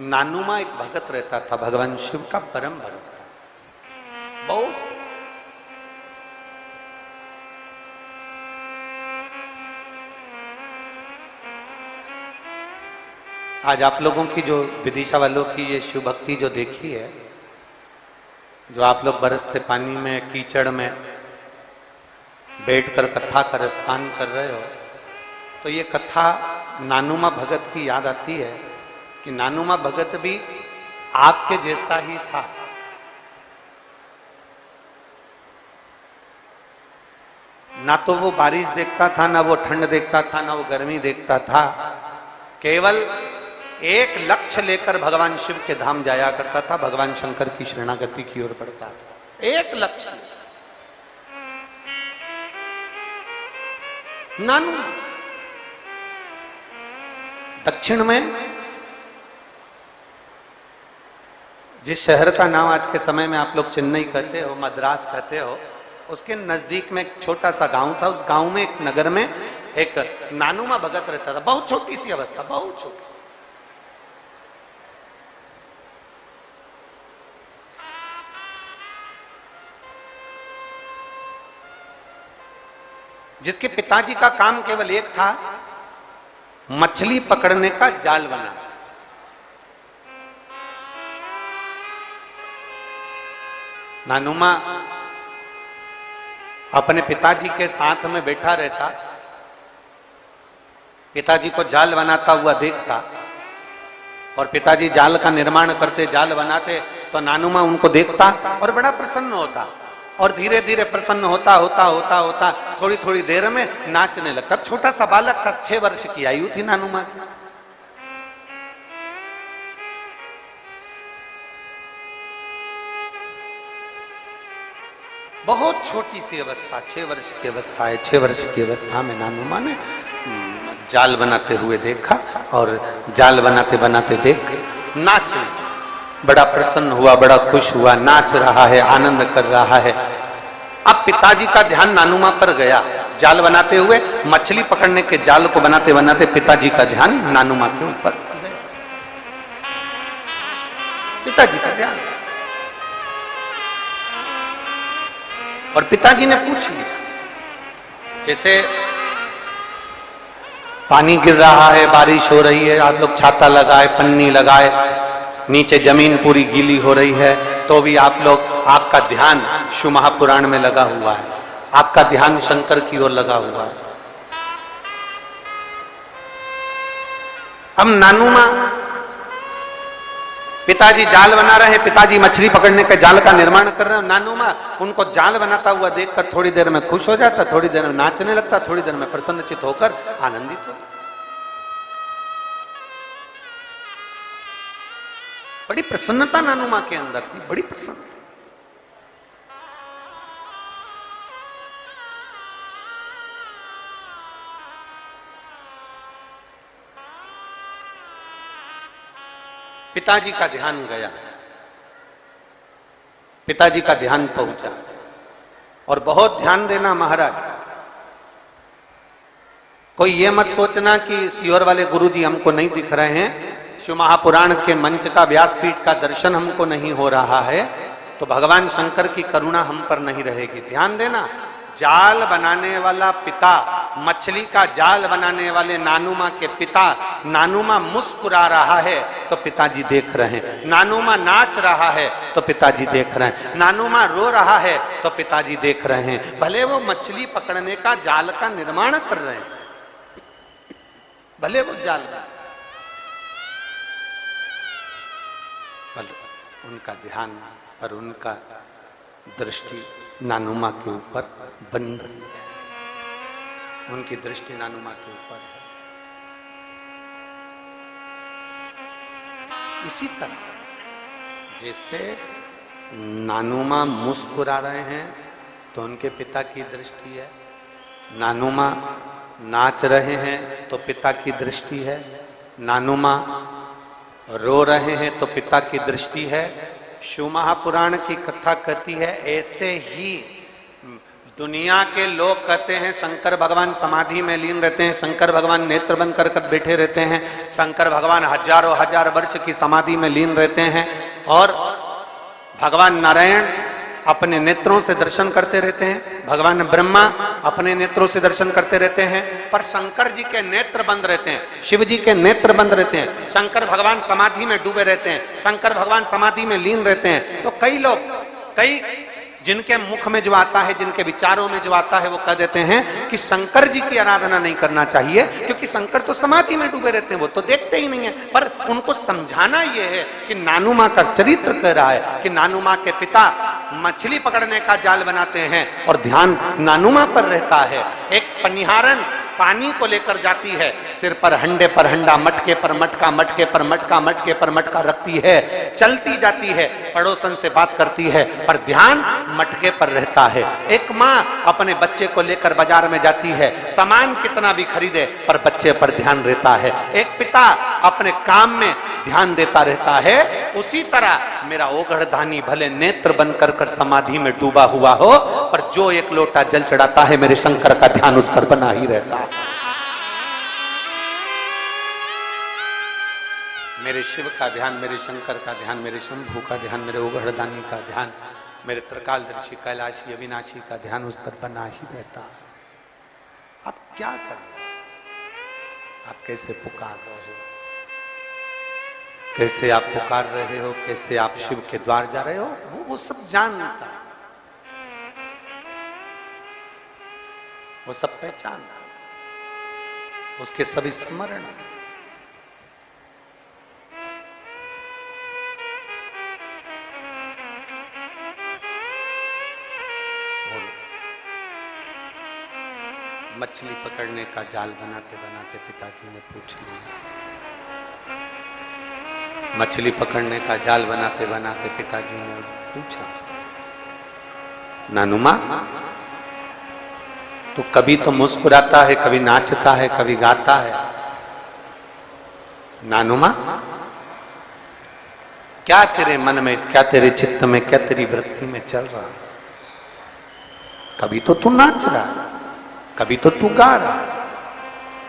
नानुमा एक भगत रहता था, भगवान शिव का परम भगत था। बहुत आज आप लोगों की जो विदिशा वालों की ये शिव भक्ति जो देखी है, जो आप लोग बरसते पानी में कीचड़ में बैठकर कथा का रसपान कर रहे हो, तो ये कथा नानुमा भगत की याद आती है कि नानुमा भगत भी आपके जैसा ही था। ना तो वो बारिश देखता था, ना वो ठंड देखता था, ना वो गर्मी देखता था। केवल एक लक्ष्य लेकर भगवान शिव के धाम जाया करता था, भगवान शंकर की शरणागति की ओर बढ़ता था। एक लक्ष्य। नानू दक्षिण में जिस शहर का नाम आज के समय में आप लोग चेन्नई कहते हो, मद्रास कहते हो, उसके नजदीक में एक छोटा सा गांव था। उस गांव में एक नगर में एक नानुमा भगत रहता था। बहुत छोटी सी अवस्था, बहुत छोटी, जिसके पिताजी का काम केवल एक था, मछली पकड़ने का जाल बनाना। नानुमा अपने पिताजी के साथ में बैठा रहता, पिताजी को जाल बनाता हुआ देखता, और पिताजी जाल का निर्माण करते, जाल बनाते, तो नानुमा उनको देखता और बड़ा प्रसन्न होता, और धीरे धीरे प्रसन्न होता होता होता होता थोड़ी थोड़ी देर में नाचने लगता। छोटा सा बालक था, 6 वर्ष की आयु थी नानुमा की। बहुत छोटी सी अवस्था, 6 वर्ष की अवस्था है। 6 वर्ष की अवस्था में नानुमा ने जाल बनाते हुए देखा, और जाल बनाते बनाते देख नाचने, बड़ा प्रसन्न हुआ, बड़ा खुश हुआ, नाच रहा है, आनंद कर रहा है। अब पिताजी का ध्यान नानुमा पर गया, जाल बनाते हुए, मछली पकड़ने के जाल को बनाते बनाते पिताजी का ध्यान नानुमा के ऊपर गया। पिताजी का ध्यान, और पिताजी ने पूछ लिया, जैसे पानी गिर रहा है, बारिश हो रही है, आप लोग छाता लगाए, पन्नी लगाए, नीचे जमीन पूरी गीली हो रही है, तो भी आप लोग, आपका ध्यान शिव महापुराण में लगा हुआ है, आपका ध्यान शंकर की ओर लगा हुआ है। अब नानुमा, पिताजी जाल बना रहे हैं, पिताजी मछली पकड़ने के जाल का निर्माण कर रहे हैं। नानुमा उनको जाल बनाता हुआ देखकर थोड़ी देर में खुश हो जाता, थोड़ी देर में नाचने लगता, थोड़ी देर में प्रसन्नचित होकर आनंदित हो। बड़ी प्रसन्नता नानुमा के अंदर थी, बड़ी प्रसन्नता। पिताजी का ध्यान गया, पिताजी का ध्यान पहुंचा, और बहुत ध्यान देना महाराज। कोई ये मत सोचना कि सीहोर वाले गुरुजी हमको नहीं दिख रहे हैं, शिव महापुराण के मंच का, व्यासपीठ का दर्शन हमको नहीं हो रहा है, तो भगवान शंकर की करुणा हम पर नहीं रहेगी। ध्यान देना, जाल बनाने वाला पिता, मछली का जाल बनाने वाले नानुमा के पिता, नानुमा मुस्कुरा रहा है तो पिताजी देख रहे हैं, नानुमा नाच रहा है तो पिताजी देख रहे हैं, नानुमा रो रहा है तो पिताजी देख रहे हैं। भले वो मछली पकड़ने का जाल का निर्माण कर रहे हैं, भले वो जाल, उनका ध्यान और उनका दृष्टि नानुमा के ऊपर बनी रही है, उनकी दृष्टि नानुमा के ऊपर है। इसी तरह जैसे नानुमा मुस्कुरा रहे हैं तो उनके पिता की दृष्टि है, नानुमा नाच रहे हैं तो पिता की दृष्टि है, नानुमा रो रहे हैं तो पिता की दृष्टि है। शिव महापुराण की कथा कहती है, ऐसे ही दुनिया के लोग कहते हैं शंकर भगवान समाधि में लीन रहते हैं, शंकर भगवान नेत्र बंद कर कर बैठे रहते हैं, शंकर भगवान हजारों हजार वर्ष की समाधि में लीन रहते हैं, और भगवान नारायण अपने नेत्रों से दर्शन करते रहते हैं, भगवान ब्रह्मा अपने नेत्रों से दर्शन करते रहते हैं, पर शंकर जी के नेत्र बंद रहते हैं, शिव जी के नेत्र बंद रहते हैं, शंकर भगवान समाधि में डूबे रहते हैं, शंकर भगवान समाधि में लीन रहते हैं। तो कई लोग, कई जिनके मुख में जो आता है, जिनके विचारों में जो आता है, वो कह देते हैं कि शंकर जी की आराधना नहीं करना चाहिए क्योंकि शंकर तो समाधि में डूबे रहते हैं, वो तो देखते ही नहीं है। पर उनको समझाना यह है कि नानू माँ का चरित्र कह रहा है कि नानू माँ के पिता मछली पकड़ने का जाल बनाते हैं और ध्यान नानू माँ पर रहता है। एक पनिहारन पानी को लेकर जाती है, सिर पर हंडे पर हंडा, मटके पर मटका, मटके पर मटका, मटके पर मटका रखती है, चलती जाती है, पड़ोसन से बात करती है, पर ध्यान मटके पर रहता है। एक माँ अपने बच्चे को लेकर बाजार में जाती है, सामान कितना भी खरीदे पर बच्चे पर ध्यान रहता है। एक पिता अपने काम में ध्यान देता रहता है। उसी तरह मेरा ओघड़धानी भले नेत्र बंद कर कर समाधि में डूबा हुआ हो, पर जो एक लोटा जल चढ़ाता है मेरे शंकर का ध्यान उस पर बना ही रहता है। मेरे शिव का ध्यान, मेरे शंकर का ध्यान, मेरे शंभू का ध्यान, मेरे ओघड़दानी का ध्यान, मेरे त्रिकालदर्शी कैलाशी अविनाशी का ध्यान उस पर बना ही रहता है। आप क्या कर रहे हो? आप कैसे पुकार रहे हो? कैसे आप पुकार रहे हो? कैसे आप शिव के द्वार जा रहे हो? वो सब जानता, वो सब पहचानता, उसके सभी स्मरण। और मछली पकड़ने का जाल बनाते बनाते पिताजी ने पूछ लिया, मछली पकड़ने का जाल बनाते बनाते पिताजी ने पूछा, नानू माँ तो कभी तो मुस्कुराता है, कभी नाचता है, कभी गाता है, नानू माँ क्या तेरे मन में, क्या तेरे चित्त में, क्या तेरी वृत्ति में चल रहा? कभी तो तू नाच रहा, कभी तो तू गा रहा,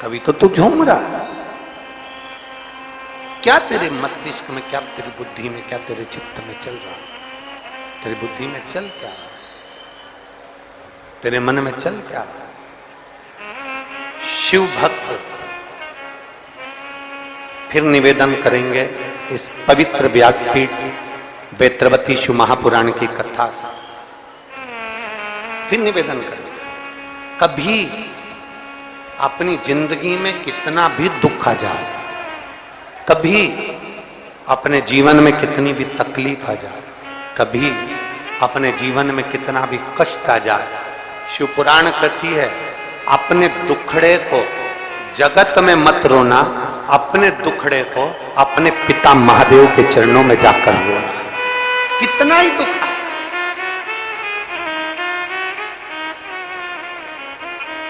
कभी तो तू झूम रहा। क्या तेरे मस्तिष्क में, क्या तेरी बुद्धि में, क्या तेरे चित्त में चल रहा? तेरी बुद्धि में चल क्या रहा? तेरे मन में चल क्या रहा? शिव भक्त फिर निवेदन करेंगे इस पवित्र व्यासपीठ वेत्रवती शिव महापुराण की कथा से। फिर निवेदन करेंगे, कभी अपनी जिंदगी में कितना भी दुख आ जाए, कभी अपने जीवन में कितनी भी तकलीफ आ जाए, कभी अपने जीवन में कितना भी कष्ट आ जाए, शिव पुराण कहती है अपने दुखड़े को जगत में मत रोना, अपने दुखड़े को अपने पिता महादेव के चरणों में जाकर रोना। कितना ही दुख,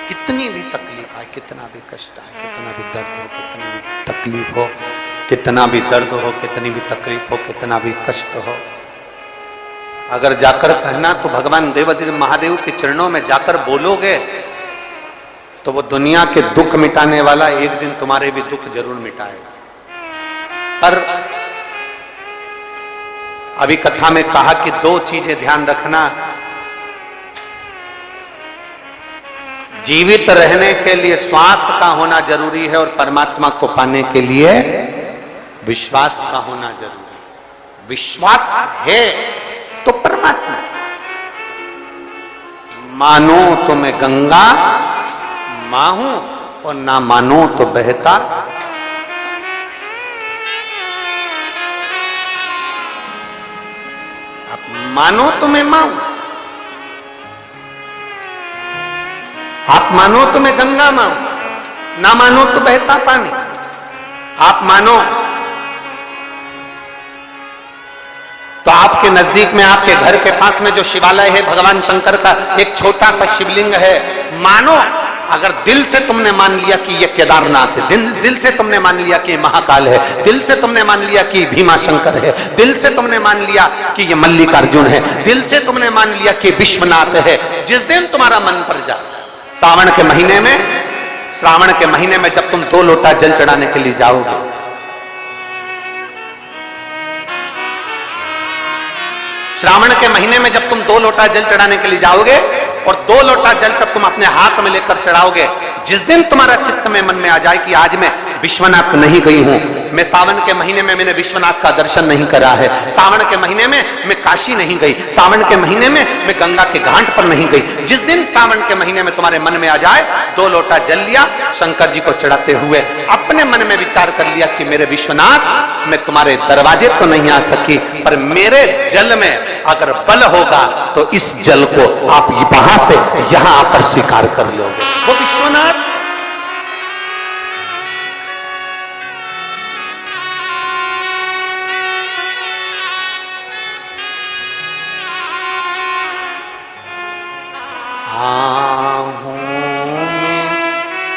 कितनी भी तकलीफ आए, कितना भी कष्ट आए, कितना भी दर्द हो, कितनी भी तकलीफ हो, कितना भी दर्द हो, कितनी भी तकलीफ हो, कितना भी कष्ट हो, अगर जाकर कहना तो भगवान देवाधिदेव महादेव के चरणों में जाकर बोलोगे तो वो दुनिया के दुख मिटाने वाला एक दिन तुम्हारे भी दुख जरूर मिटाएगा। पर अभी कथा में कहा कि दो चीजें ध्यान रखना, जीवित रहने के लिए श्वास का होना जरूरी है और परमात्मा को पाने के लिए विश्वास का होना जरूरी। विश्वास है तो परमात्मा, मानो तो मैं गंगा मां हूं और ना मानो तो बहता। आप मानो तो मैं मां हूं, आप मानो तो मैं गंगा मां हूं, ना मानो तो बहता पानी। आप मानो तो आपके नजदीक में, आपके घर के पास में जो शिवालय है भगवान शंकर का, एक छोटा सा शिवलिंग है, मानो अगर दिल से तुमने मान लिया कि ये केदारनाथ है, दिल से तुमने मान लिया कि ये महाकाल है, दिल से तुमने मान लिया कि भीमाशंकर है, दिल से तुमने मान लिया कि ये मल्लिकार्जुन है, दिल से तुमने मान लिया कि विश्वनाथ है, जिस दिन तुम्हारा मन पर जाए, श्रावण के महीने में जब तुम 2 लोटा जल चढ़ाने के लिए जाओगे, श्रावण के महीने में जब तुम 2 लोटा जल चढ़ाने के लिए जाओगे और 2 लोटा जल तब तुम अपने हाथ में लेकर चढ़ाओगे, जिस दिन तुम्हारा चित्त में मन में आ जाए कि आज मैं विश्वनाथ नहीं गई हूं, मैं सावन के महीने में मैंने विश्वनाथ का दर्शन नहीं करा है, सावन के महीने में मैं काशी नहीं गई, सावन के महीने में मैं गंगा के घाट पर नहीं गई, जिस दिन सावन के महीने में तुम्हारे मन में आ जाए 2 लोटा जल लिया, शंकर जी को चढ़ाते हुए अपने मन में विचार कर लिया कि मेरे विश्वनाथ, मैं तुम्हारे दरवाजे तो नहीं आ सकी, पर मेरे जल में अगर बल होगा तो इस जल को आप वहां से यहां आकर स्वीकार कर लोगे। वो विश्वनाथ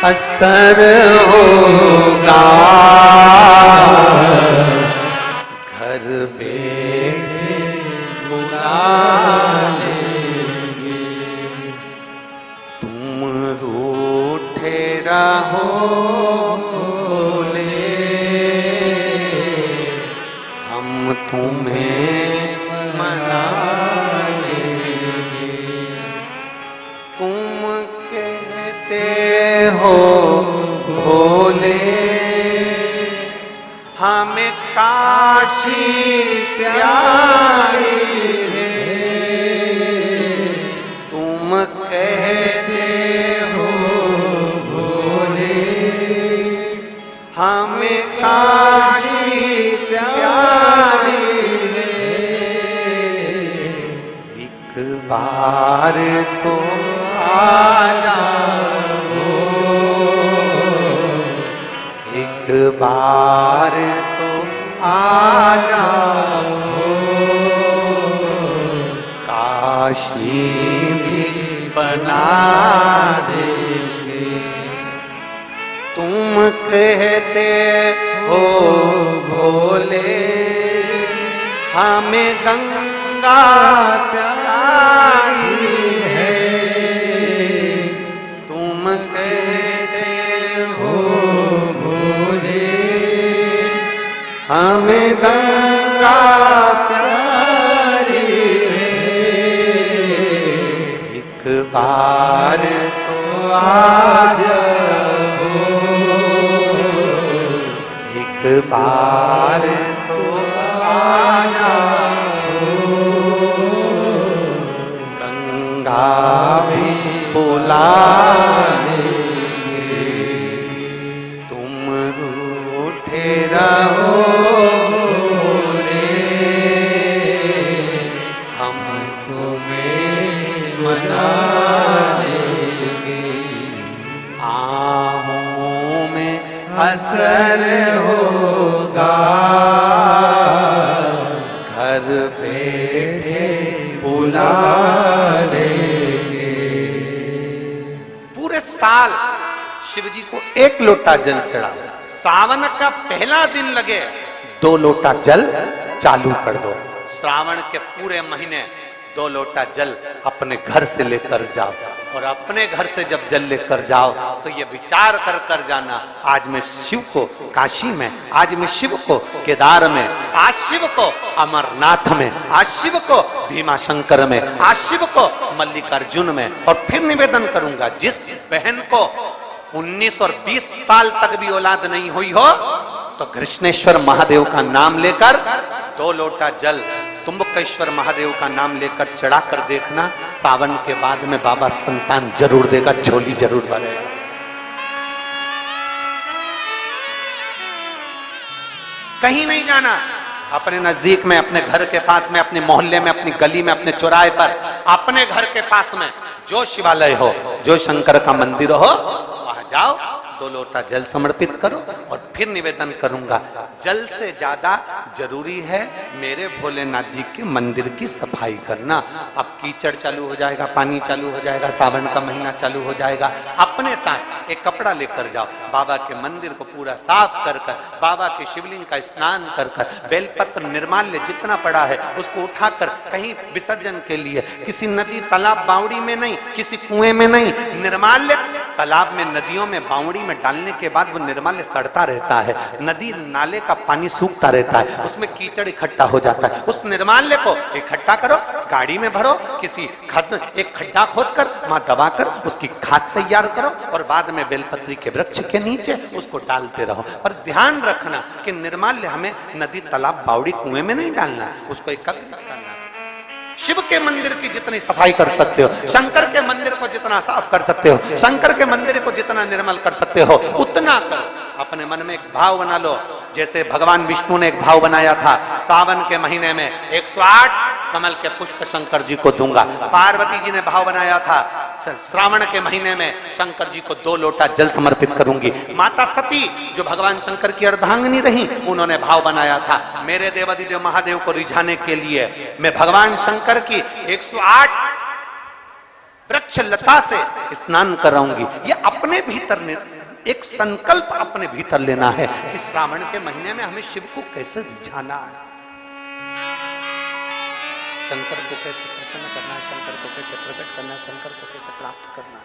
असर होगा, घर बैठे बुला लेंगे, तुम रूठे रहो बोले, हम तुम्हें मना लेंगे, तुम कहते हो भोले हमें काशी प्यारी है, तुम कहते हो भोले हमें काशी प्यारी है, एक बार तो आ जाओ, एक बार तो आ जाओ, काशी भी बना देंगे, तुम कहते हो भोले हमें गंगा प्यारी है, तुम कहते हो भोले हमें गंगा प्यारी है, एक बार तो आ जाओ, एक बार तो आ जाओ, गंगा भी बुला लेंगे, तुम रूठे रहो बोले, हम तुम्हें मना लेंगे, आहों में असर होगा, घर बैठे बुला लेंगे। पूरे साल शिव जी को 1 लोटा जल चढ़ा, सावन का पहला दिन लगे 2 लोटा जल चालू कर दो, श्रावण के पूरे महीने 2 लोटा जल अपने घर से लेकर जाओ, और अपने घर से जब जल लेकर जाओ तो ये विचार कर कर जाना, आज मैं शिव को काशी में, आज मैं शिव को केदार में, आज शिव को अमरनाथ में, आज शिव को भीमाशंकर में, आज शिव को मल्लिकार्जुन में। और फिर निवेदन करूंगा, जिस बहन को 19 और 20 साल तक भी औलाद नहीं हुई हो तो कृष्णेश्वर महादेव का नाम लेकर 2 लोटा जल तुम्बकेश्वर महादेव का नाम लेकर चढ़ा कर देखना, सावन के बाद में बाबा संतान जरूर देगा, झोली जरूर भरेगा। कहीं नहीं जाना, अपने नजदीक में, अपने घर के पास में, अपने मोहल्ले में, अपनी गली में, अपने चौराहे पर, अपने घर के पास में जो शिवालय हो, जो शंकर का मंदिर हो, वहां जाओ, 2 लोटा जल समर्पित करो और फिर निवेदन करूंगा, जल से ज्यादा जरूरी है मेरे भोलेनाथ जी के मंदिर की सफाई करना। अब कीचड़ चालू हो जाएगा, पानी चालू हो जाएगा, सावन का महीना चालू हो जाएगा, अपने साथ एक कपड़ा लेकर जाओ, बाबा के मंदिर को पूरा साफ कर कर, बाबा के शिवलिंग का स्नान कर कर, बेलपत्र निर्माल्य जितना पड़ा है उसको उठाकर कहीं विसर्जन के लिए, किसी नदी तालाब बावड़ी में नहीं, किसी कुएं में नहीं, निर्माल्य तालाब में, नदियों में, बावड़ी में डालने के बाद वो निर्माल्य सड़ता रहता है, नदी नाले का पानी सूखता रहता है, उसमें कीचड़ इकट्ठा हो जाता है। उस निर्माल्य को इकट्ठा करो, गाड़ी में भरो, किसी एक खड्डा खोदकर वहां दबाकर उसकी खाद तैयार करो और बाद में बेलपत्री के वृक्ष के नीचे उसको डालते रहो। पर ध्यान रखना कि निर्माल्य हमें नदी तालाब बावड़ी कुएं में नहीं डालना, उसको एकत्रित करना है। शिव के मंदिर की जितनी सफाई कर सकते हो, शंकर के मंदिर को जितना साफ कर सकते हो, शंकर के मंदिर को जितना निर्मल कर सकते हो उतना करो। अपने मन में एक भाव बना लो, जैसे भगवान विष्णु ने एक भाव बनाया था, सावन के महीने में 108 कमल के पुष्प शंकर जी को दूंगा। पार्वती जी ने भाव बनाया था, श्रावण के महीने में शंकर जी को 2 लोटा जल समर्पित करूंगी। माता सती जो भगवान शंकर की अर्धांगिनी रही, उन्होंने भाव बनाया था, मेरे देवादिदेव महादेव को रिझाने के लिए मैं भगवान शंकर की 108 वृक्ष लता से स्नान कराऊंगी। ये अपने भीतर एक संकल्प अपने भीतर लेना है कि श्रावण के महीने में हमें शिव को कैसे रिझाना है, शंकर को कैसे प्रसन्न करना है, शंकर को कैसे प्रकट करना है, शंकर को कैसे प्राप्त करना है,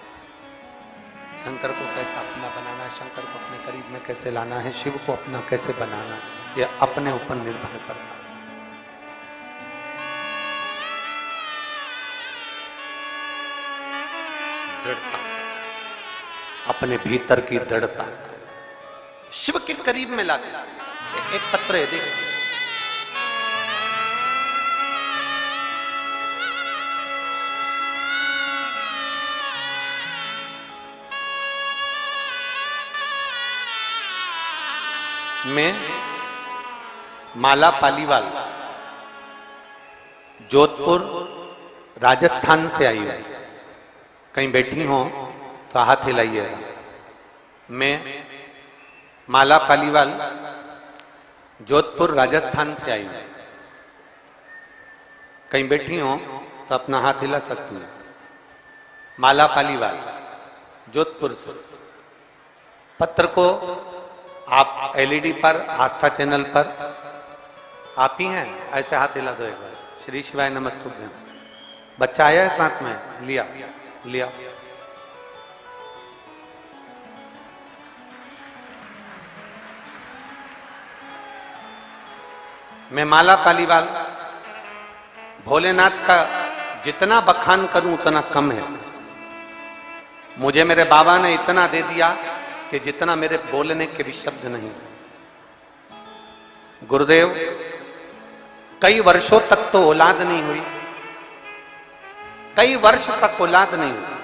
शंकर को कैसे अपना बनाना है, शंकर को अपने करीब में कैसे लाना है, शिव को अपना कैसे बनाना है, यह अपने ऊपर निर्भर करता है। दृढ़ता, अपने भीतर की दृढ़ता शिव के करीब में लाते। एक पत्र है, देखिए, मैं माला पालीवाल जोधपुर राजस्थान से आई हूं, कहीं बैठी हो तो हाथ हिलाइएगा। मैं माला पालीवाल जोधपुर राजस्थान से आई हूं, कहीं बैठी हो तो अपना हाथ हिला सकती हूँ। माला पालीवाल जोधपुर से। पत्र को आप एलईडी पर, आस्था चैनल पर आप ही हैं, ऐसे हाथ हिला दो एक बार। श्री शिवाय नमस्तुभ्यं। बच्चा आया है साथ में, लिया लिया। मैं माला पालीवाल, भोलेनाथ का जितना बखान करूं उतना कम है। मुझे मेरे बाबा ने इतना दे दिया कि जितना मेरे बोलने के भी शब्द नहीं। गुरुदेव, कई वर्षों तक तो औलाद नहीं हुई, कई वर्ष तक औलाद नहीं हुई,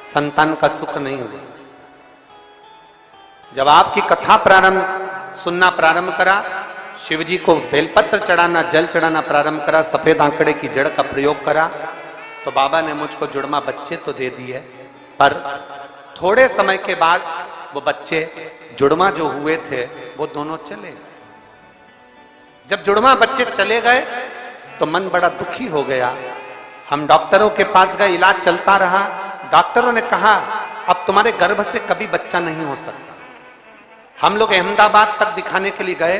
संतान का सुख नहीं हुआ। जब आपकी कथा सुनना प्रारंभ करा, शिव जी को बेलपत्र चढ़ाना, जल चढ़ाना प्रारंभ करा, सफेद आंकड़े की जड़ का प्रयोग करा, तो बाबा ने मुझको जुड़मा बच्चे तो दे दिए, पर थोड़े समय के बाद वो बच्चे जुड़मा जो हुए थे वो दोनों चले। जब जुड़मा बच्चे चले गए तो मन बड़ा दुखी हो गया। हम डॉक्टरों के पास गए, इलाज चलता रहा। डॉक्टरों ने कहा अब तुम्हारे गर्भ से कभी बच्चा नहीं हो सकता। हम लोग अहमदाबाद तक दिखाने के लिए गए,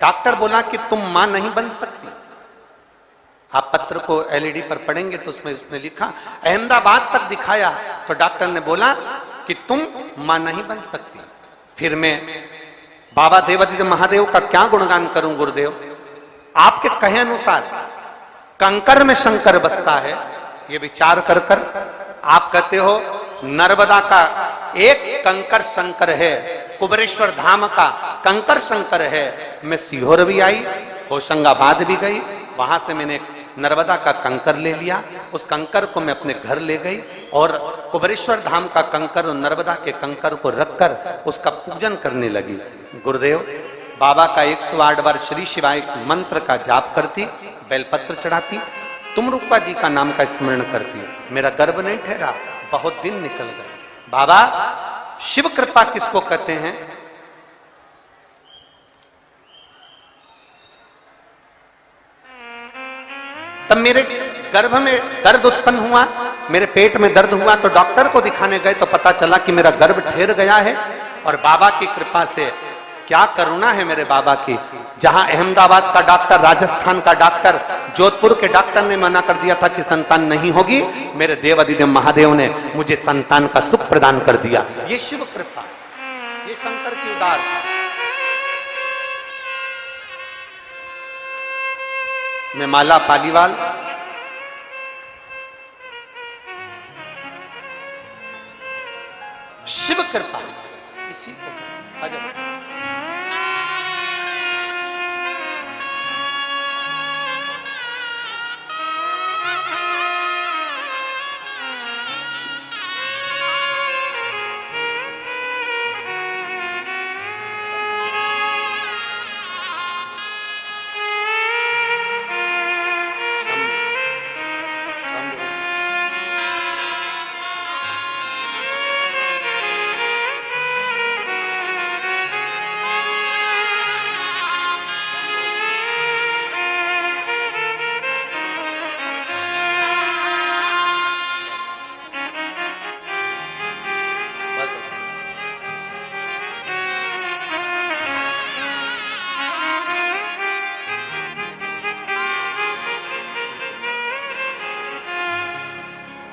डॉक्टर बोला कि तुम मां नहीं बन सकती। आप पत्र को एलईडी पर पढ़ेंगे तो उसमें लिखा, अहमदाबाद तक दिखाया तो डॉक्टर ने बोला कि तुम मां नहीं बन सकती। फिर मैं बाबा देवादिदेव महादेव का क्या गुणगान करूं गुरुदेव। आपके कहे अनुसार कंकर में शंकर बसता है, ये विचार कर कर आप कहते हो नर्मदा का एक कंकर शंकर है, कुबरेश्वर धाम का कंकर शंकर है। मैं सीहोर भी आई, होशंगाबाद भी गई, वहां से मैंने नर्मदा का कंकर ले लिया। उस कंकर को मैं अपने घर ले गई और कुबरेश्वर धाम का कंकर और नर्मदा के कंकर को रखकर उसका पूजन करने लगी। गुरुदेव, बाबा का 108 बार श्री शिवाय मंत्र का जाप करती, बेलपत्र चढ़ाती, तुमरुक्का जी का नाम का स्मरण करती। मेरा गर्भ नहीं ठहरा, बहुत दिन निकल गए। बाबा शिव कृपा किसको कहते हैं? तब मेरे गर्भ में दर्द उत्पन्न हुआ, मेरे पेट में दर्द हुआ, तो डॉक्टर को दिखाने गए तो पता चला कि मेरा गर्भ ठहर गया है। और बाबा की कृपा से, क्या करुणा है मेरे बाबा की, जहां अहमदाबाद का डॉक्टर, राजस्थान का डॉक्टर, जोधपुर के डॉक्टर ने मना कर दिया था कि संतान नहीं होगी, मेरे देव अधिदेव महादेव ने मुझे संतान का सुख प्रदान कर दिया। ये शिव कृपा, ये शंकर की उदार। मैं माला पालीवाल, शिव कृपा इसी को आ जाओ।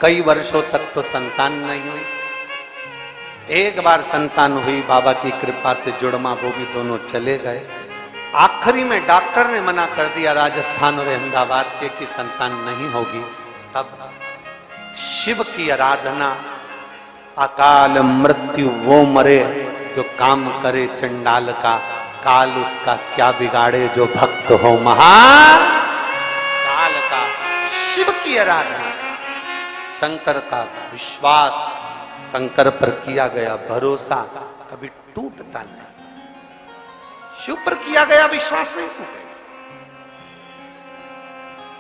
कई वर्षों तक तो संतान नहीं हुई, एक बार संतान हुई, बाबा की कृपा से जुड़मा वो भी दोनों चले गए। आखिरी में डॉक्टर ने मना कर दिया राजस्थान और अहमदाबाद के कि संतान नहीं होगी। तब शिव की आराधना, अकाल मृत्यु वो मरे जो काम करे चंडाल का, काल उसका क्या बिगाड़े जो भक्त हो महाकाल का। शिव की आराधना, शंकर का विश्वास, शंकर पर किया गया भरोसा कभी टूटता नहीं। शिव पर किया गया विश्वास नहीं टूटे।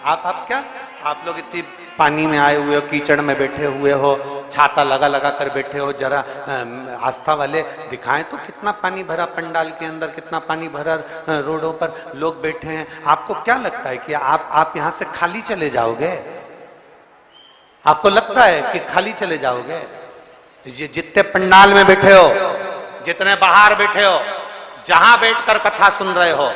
आप क्या, आप लोग इतनी पानी में आए हुए हो, कीचड़ में बैठे हुए हो, छाता लगा लगा कर बैठे हो, जरा आस्था वाले दिखाएं तो कितना पानी भरा पंडाल के अंदर, कितना पानी भरा रोडों पर लोग बैठे हैं। आपको क्या लगता है कि आप यहां से खाली चले जाओगे? आपको लगता है कि खाली चले जाओगे? ये जितने पंडाल में बैठे हो, जितने बाहर बैठे हो, जहां बैठकर कथा सुन रहे हो,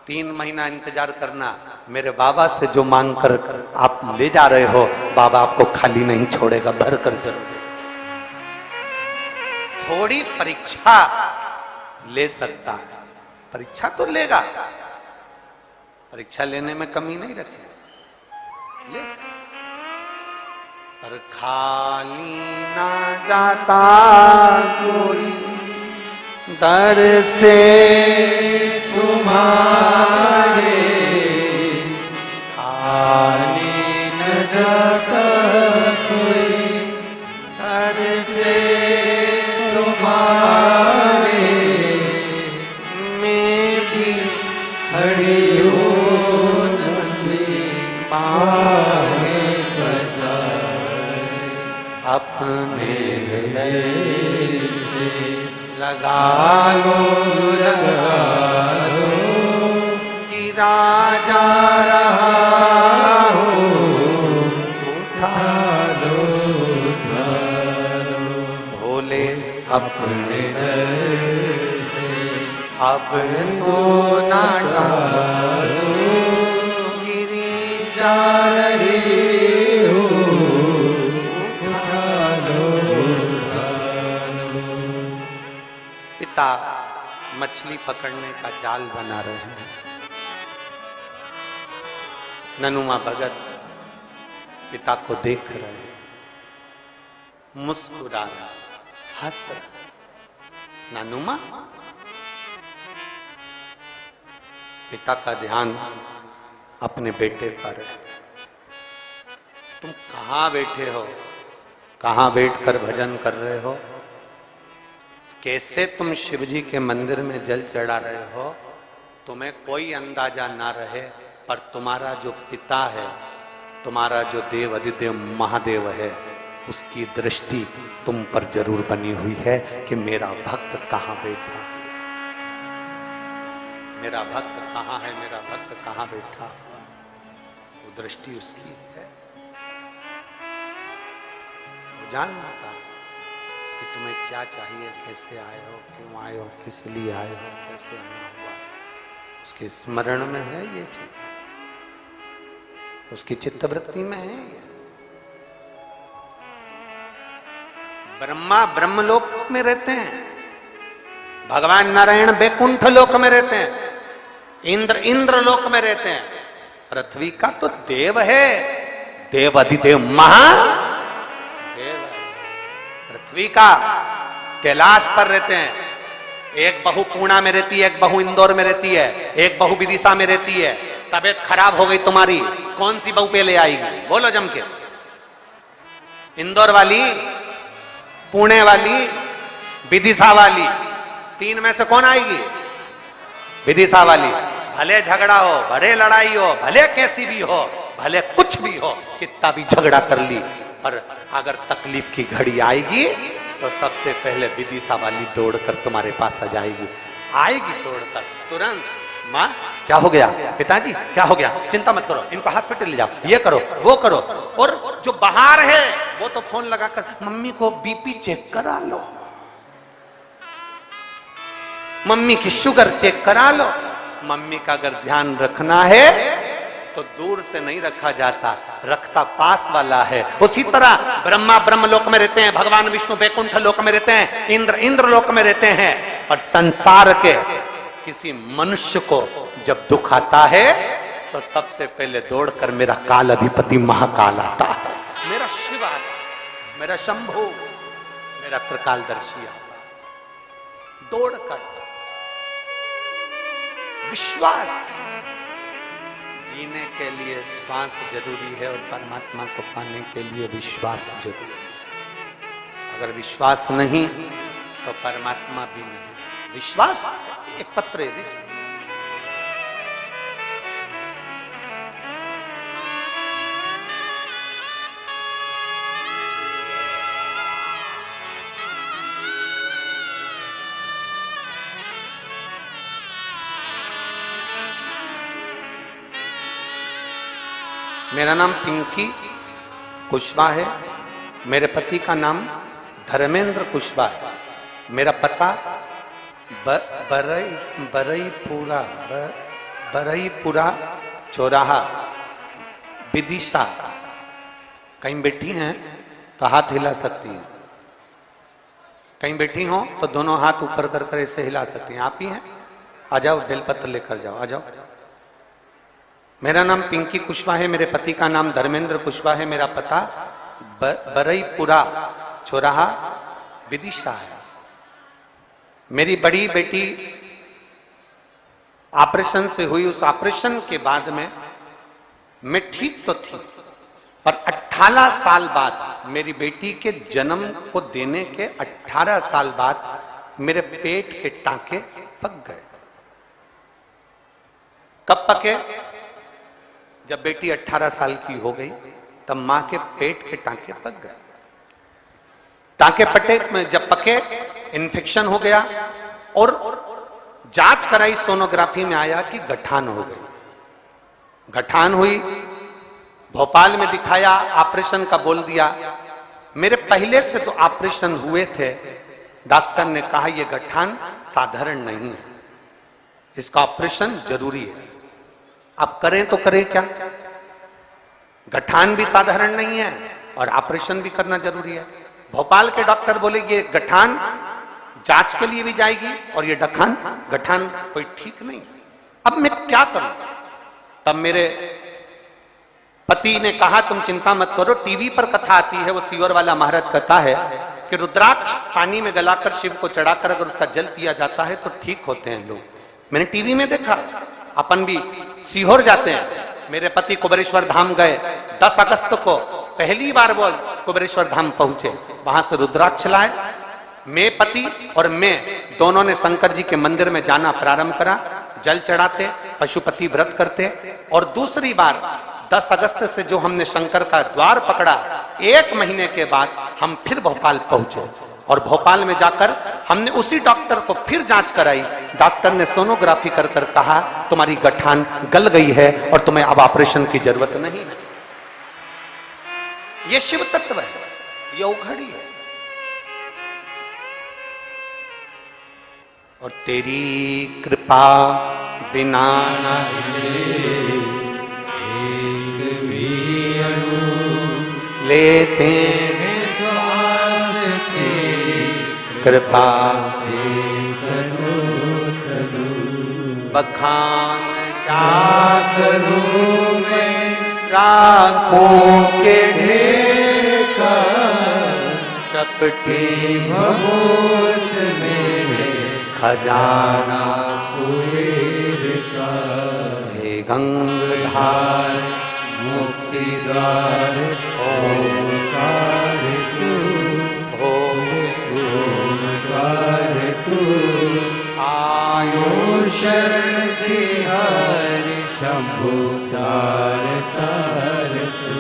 3 महीना इंतजार करना। मेरे बाबा से जो मांग कर आप ले जा रहे हो, बाबा आपको खाली नहीं छोड़ेगा, भर कर जरूर। थोड़ी परीक्षा ले सकता है, परीक्षा तो लेगा, परीक्षा लेने में कमी नहीं रखे, ले सकता, पर खाली ना जाता कोई दर से तुम्हारे, खाली न जाता कोई दर से तुम्हारे, मैं भी खड़ी हूँ नंदी पाए अपने हृदय से लगा लो गिरा जा रहा हो, उठा लो भोले अपने हृदय से, अब तो ना डालो, गिरी जा रही हो, पिता मछली पकड़ने का जाल बना रहे हैं। ननुमा भगत पिता को देख रहे हैं, मुस्कुरा रहा, हंस रहा। ननुमा, पिता का ध्यान अपने बेटे पर है। तुम कहां बैठे हो, कहां बैठकर भजन कर रहे हो, कैसे तुम शिवजी के मंदिर में जल चढ़ा रहे हो, तुम्हें कोई अंदाजा ना रहे, पर तुम्हारा जो पिता है, तुम्हारा जो देव अधिदेव महादेव है, उसकी दृष्टि तुम पर जरूर बनी हुई है कि मेरा भक्त कहां बैठा, मेरा भक्त कहां है, मेरा भक्त कहां बैठा, वो दृष्टि उसकी है। वो जानना था कि तुम्हें क्या चाहिए, कैसे आए हो, क्यों आए हो, किस लिए आए हो, कैसे आना हुआ, उसके स्मरण में है ये चीज, उसकी चित्तवृत्ति में है ये। ब्रह्मा ब्रह्मलोक में रहते हैं, भगवान नारायण बैकुंठ लोक में रहते हैं, इंद्र इंद्र लोक में रहते हैं, पृथ्वी का तो देव है, देव अधिदेव महादेव है। पृथ्वी का कैलाश पर रहते हैं, एक बहू पूर्णा में रहती है, एक बहू इंदौर में रहती है, एक बहू विदिशा में रहती है। तबीयत खराब हो गई तुम्हारी, कौन सी बहू पे ले आएगी, बोलो जम के? इंदौर वाली, पुणे वाली, विदिशा वाली, तीन में से कौन आएगी? विदिशा वाली। भले झगड़ा हो, भले लड़ाई हो, भले कैसी भी हो, भले कुछ भी हो, कितना भी झगड़ा कर ली, और अगर तकलीफ की घड़ी आएगी तो सबसे पहले विदिशा वाली दौड़कर तुम्हारे पास आ जाएगी, आएगी दौड़कर तुरंत। माँ क्या हो गया, पिताजी क्या हो गया, चिंता मत करो, इनको हॉस्पिटल ले जाओ, ये करो वो करो। और जो बाहर है वो तो फोन लगाकर मम्मी को बीपी चेक करा लो, मम्मी की शुगर चेक करा लो। मम्मी का अगर ध्यान रखना है तो दूर से नहीं रखा जाता, रखता पास वाला है। उसी तरह ब्रह्मा ब्रह्म लोक में रहते हैं, भगवान विष्णु बैकुंठ लोक में रहते हैं, इंद्र इंद्र लोक में रहते हैं। और संसार के किसी मनुष्य को जब दुख आता है तो सबसे पहले दौड़कर मेरा काल अधिपति महाकाल आता है, मेरा शिव आता है, मेरा शंभु, मेरा त्रिकालदर्शी आता है, दौड़कर। विश्वास, जीने के लिए श्वास जरूरी है और परमात्मा को पाने के लिए विश्वास जरूरी है। अगर विश्वास नहीं तो परमात्मा भी नहीं। विश्वास एक पत्र है, मेरा नाम पिंकी कुशवाहा है, मेरे पति का नाम धर्मेंद्र कुशवाहा है, मेरा पता बरईपुरा चौराहा विदिशा। कहीं बैठी हैं तो हाथ हिला सकती हैं, कहीं बैठी हो तो दोनों हाथ ऊपर कर कर ऐसे हिला सकती हैं। आप ही हैं, आ जाओ, बेलपत्र लेकर जाओ, आ जाओ। मेरा नाम पिंकी कुशवाहा है, मेरे पति का नाम धर्मेंद्र कुशवाहा है, मेरा पता बरईपुरा चौराहा विदिशा है। मेरी बड़ी बेटी ऑपरेशन से हुई, उस ऑपरेशन के बाद में मैं ठीक तो थी, पर 18 साल बाद, मेरी बेटी के जन्म को देने के 18 साल बाद मेरे पेट के टांके पक गए। कब पके? जब बेटी 18 साल की हो गई तब मां के पेट के टांके पक गए। टांके पटे, जब पके इन्फेक्शन हो गया और जांच कराई, सोनोग्राफी में आया कि गठान हो गई। गठान हुई, भोपाल में दिखाया, ऑपरेशन का बोल दिया। मेरे पहले से तो ऑपरेशन हुए थे, डॉक्टर ने कहा यह गठान साधारण नहीं है, इसका ऑपरेशन जरूरी है। अब करें तो करें क्या? गठान भी साधारण नहीं है और ऑपरेशन भी करना जरूरी है। भोपाल के डॉक्टर बोले ये गठान जांच के लिए भी जाएगी और ये गठान कोई ठीक नहीं। अब मैं क्या करूं? तब मेरे पति ने कहा तुम चिंता मत करो, टीवी पर कथा आती है, वो सीवर वाला महाराज कथा है कि रुद्राक्ष पानी में गलाकर शिव को चढ़ाकर अगर उसका जल पिया जाता है तो ठीक होते हैं लोग। मैंने टीवी में देखा, अपन भी सीहोर जाते हैं। मेरे पति कुबेरेश्वर धाम गए 10 अगस्त को, पहली बार वो कुबेरेश्वर धाम पहुंचे, वहां से रुद्राक्ष लाए। मैं पति और मैं दोनों ने शंकर जी के मंदिर में जाना प्रारंभ करा, जल चढ़ाते, पशुपति व्रत करते। और दूसरी बार 10 अगस्त से जो हमने शंकर का द्वार पकड़ा, 1 महीने के बाद हम फिर भोपाल पहुंचे और भोपाल में जाकर हमने उसी डॉक्टर को फिर जांच कराई। डॉक्टर ने सोनोग्राफी कर कर कहा तुम्हारी गठान गल गई है और तुम्हें अब ऑपरेशन की जरूरत नहीं है। ये शिव तत्व है, ये उघड़ी है। और तेरी कृपा बिना लेते श्वास तेरी कृपा से तनु तनु बखान क्या करूं मैं राखों के ढेर का चपटे भभूत मेरे खजाना कुबेर का हे गंगाधार मुक्ति द्वार ओंकार तू हो ओंकार तू आयो शरण तिहारी शंभु तार तार तू।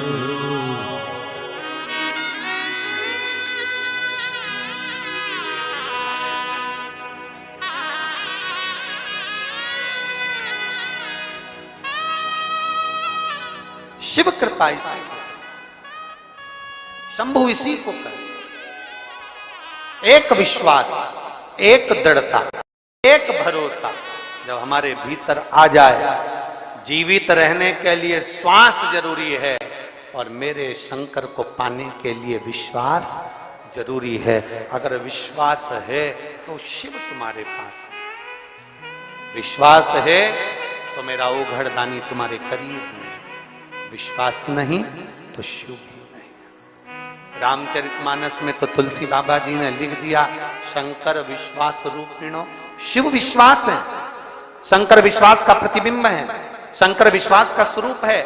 शिव कृपा इसी को, शंभु इसी को कर। एक विश्वास, एक दृढ़ता, एक भरोसा जब हमारे भीतर आ जाए, जीवित रहने के लिए श्वास जरूरी है और मेरे शंकर को पाने के लिए विश्वास जरूरी है। अगर विश्वास है तो शिव तुम्हारे पास है, विश्वास है तो मेरा ओघड़दानी तुम्हारे करीब में, विश्वास नहीं तो शिव भी नहीं। रामचरितमानस में तो तुलसी बाबा जी ने लिख दिया शंकर विश्वास रूपिणो। शिव विश्वास है, शंकर विश्वास का प्रतिबिंब है, शंकर विश्वास का स्वरूप है।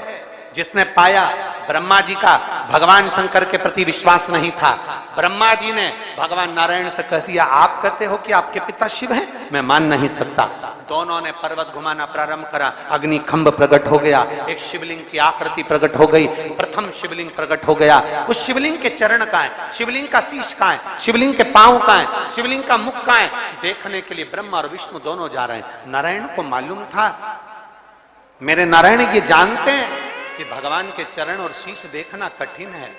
जिसने पाया, ब्रह्मा जी का भगवान शंकर के प्रति विश्वास नहीं था। ब्रह्मा जी ने भगवान नारायण से कह दिया आप कहते हो कि आपके पिता शिव हैं, मैं मान नहीं सकता। दोनों ने पर्वत घुमाना प्रारंभ करा, अग्नि खंभ प्रकट हो गया, एक शिवलिंग की आकृति प्रकट हो गई, प्रथम शिवलिंग प्रकट हो गया। उस शिवलिंग के चरण का है, शिवलिंग का शीश का है, शिवलिंग के पांव का है, शिवलिंग का मुख का है। देखने के लिए ब्रह्मा और विष्णु दोनों जा रहे हैं। नारायण को मालूम था, मेरे नारायण ये जानते हैं कि भगवान के चरण और शीश देखना कठिन है,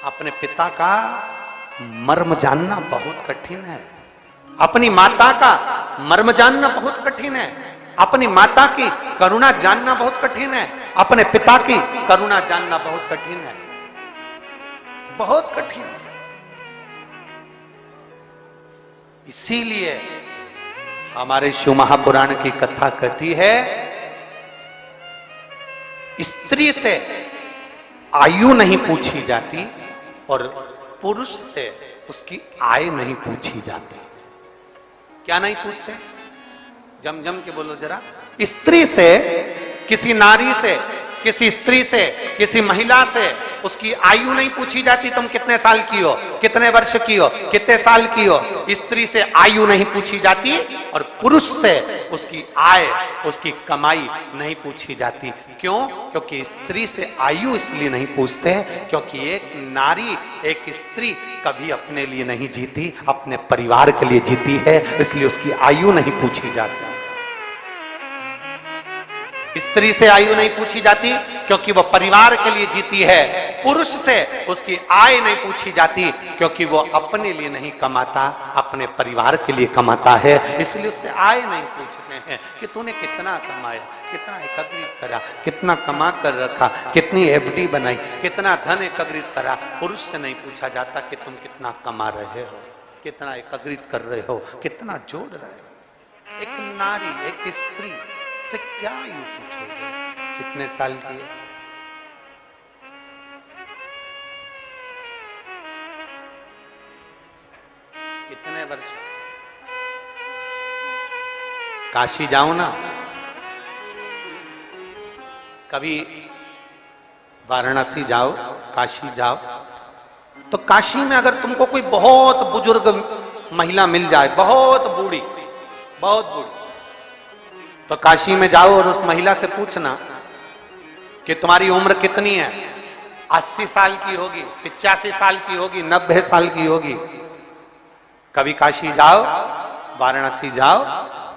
अपने पिता का मर्म जानना बहुत कठिन है, अपनी माता का मर्म जानना बहुत कठिन है, अपनी माता की करुणा जानना बहुत कठिन है, अपने पिता की करुणा जानना बहुत कठिन है, बहुत कठिन है। इसीलिए हमारे शिव महापुराण की कथा कहती है स्त्री से आयु नहीं पूछी जाती और पुरुष से उसकी आय नहीं पूछी जाती। क्या नहीं पूछते? जम जम के बोलो जरा। स्त्री से, किसी नारी से, किसी स्त्री से, किसी महिला से उसकी आयु नहीं पूछी जाती, तुम कितने साल की हो, कितने वर्ष की हो, कितने साल की हो। स्त्री से आयु नहीं पूछी जाती और पुरुष से उसकी आय, उसकी कमाई नहीं पूछी जाती। क्यों? क्योंकि स्त्री से आयु इसलिए नहीं पूछते हैं क्योंकि एक नारी, एक स्त्री कभी अपने लिए नहीं जीती, अपने परिवार के लिए जीती है, इसलिए उसकी आयु नहीं पूछी जाती। स्त्री से आयु नहीं पूछी जाती क्योंकि वह परिवार के लिए जीती है। पुरुष से उसकी आय नहीं पूछी जाती क्योंकि वो अपने लिए नहीं कमाता, अपने परिवार के लिए कमाता है, इसलिए उससे आय नहीं पूछते हैं कि तूने कितना कमाया, कितना एकत्रित करा, कितना कमा कर रखा, कितनी एफडी बनाई, कितना धन एकत्रित करा। पुरुष से नहीं पूछा जाता कि तुम कितना कमा रहे हो, कितना एकत्रित कर रहे हो, कितना जोड़ रहे हो। एक नारी, एक स्त्री से क्या यूं पूछोगे कितने साल की है? कितने वर्ष? काशी जाओ ना, कभी वाराणसी जाओ, काशी जाओ, तो काशी में अगर तुमको कोई बहुत बुजुर्ग महिला मिल जाए, बहुत बूढ़ी, बहुत बूढ़ी, तो काशी में जाओ और उस महिला से पूछना कि तुम्हारी उम्र कितनी है। 80 साल की होगी, 85 साल की होगी, 90 साल की होगी। कभी काशी जाओ, वाराणसी जाओ,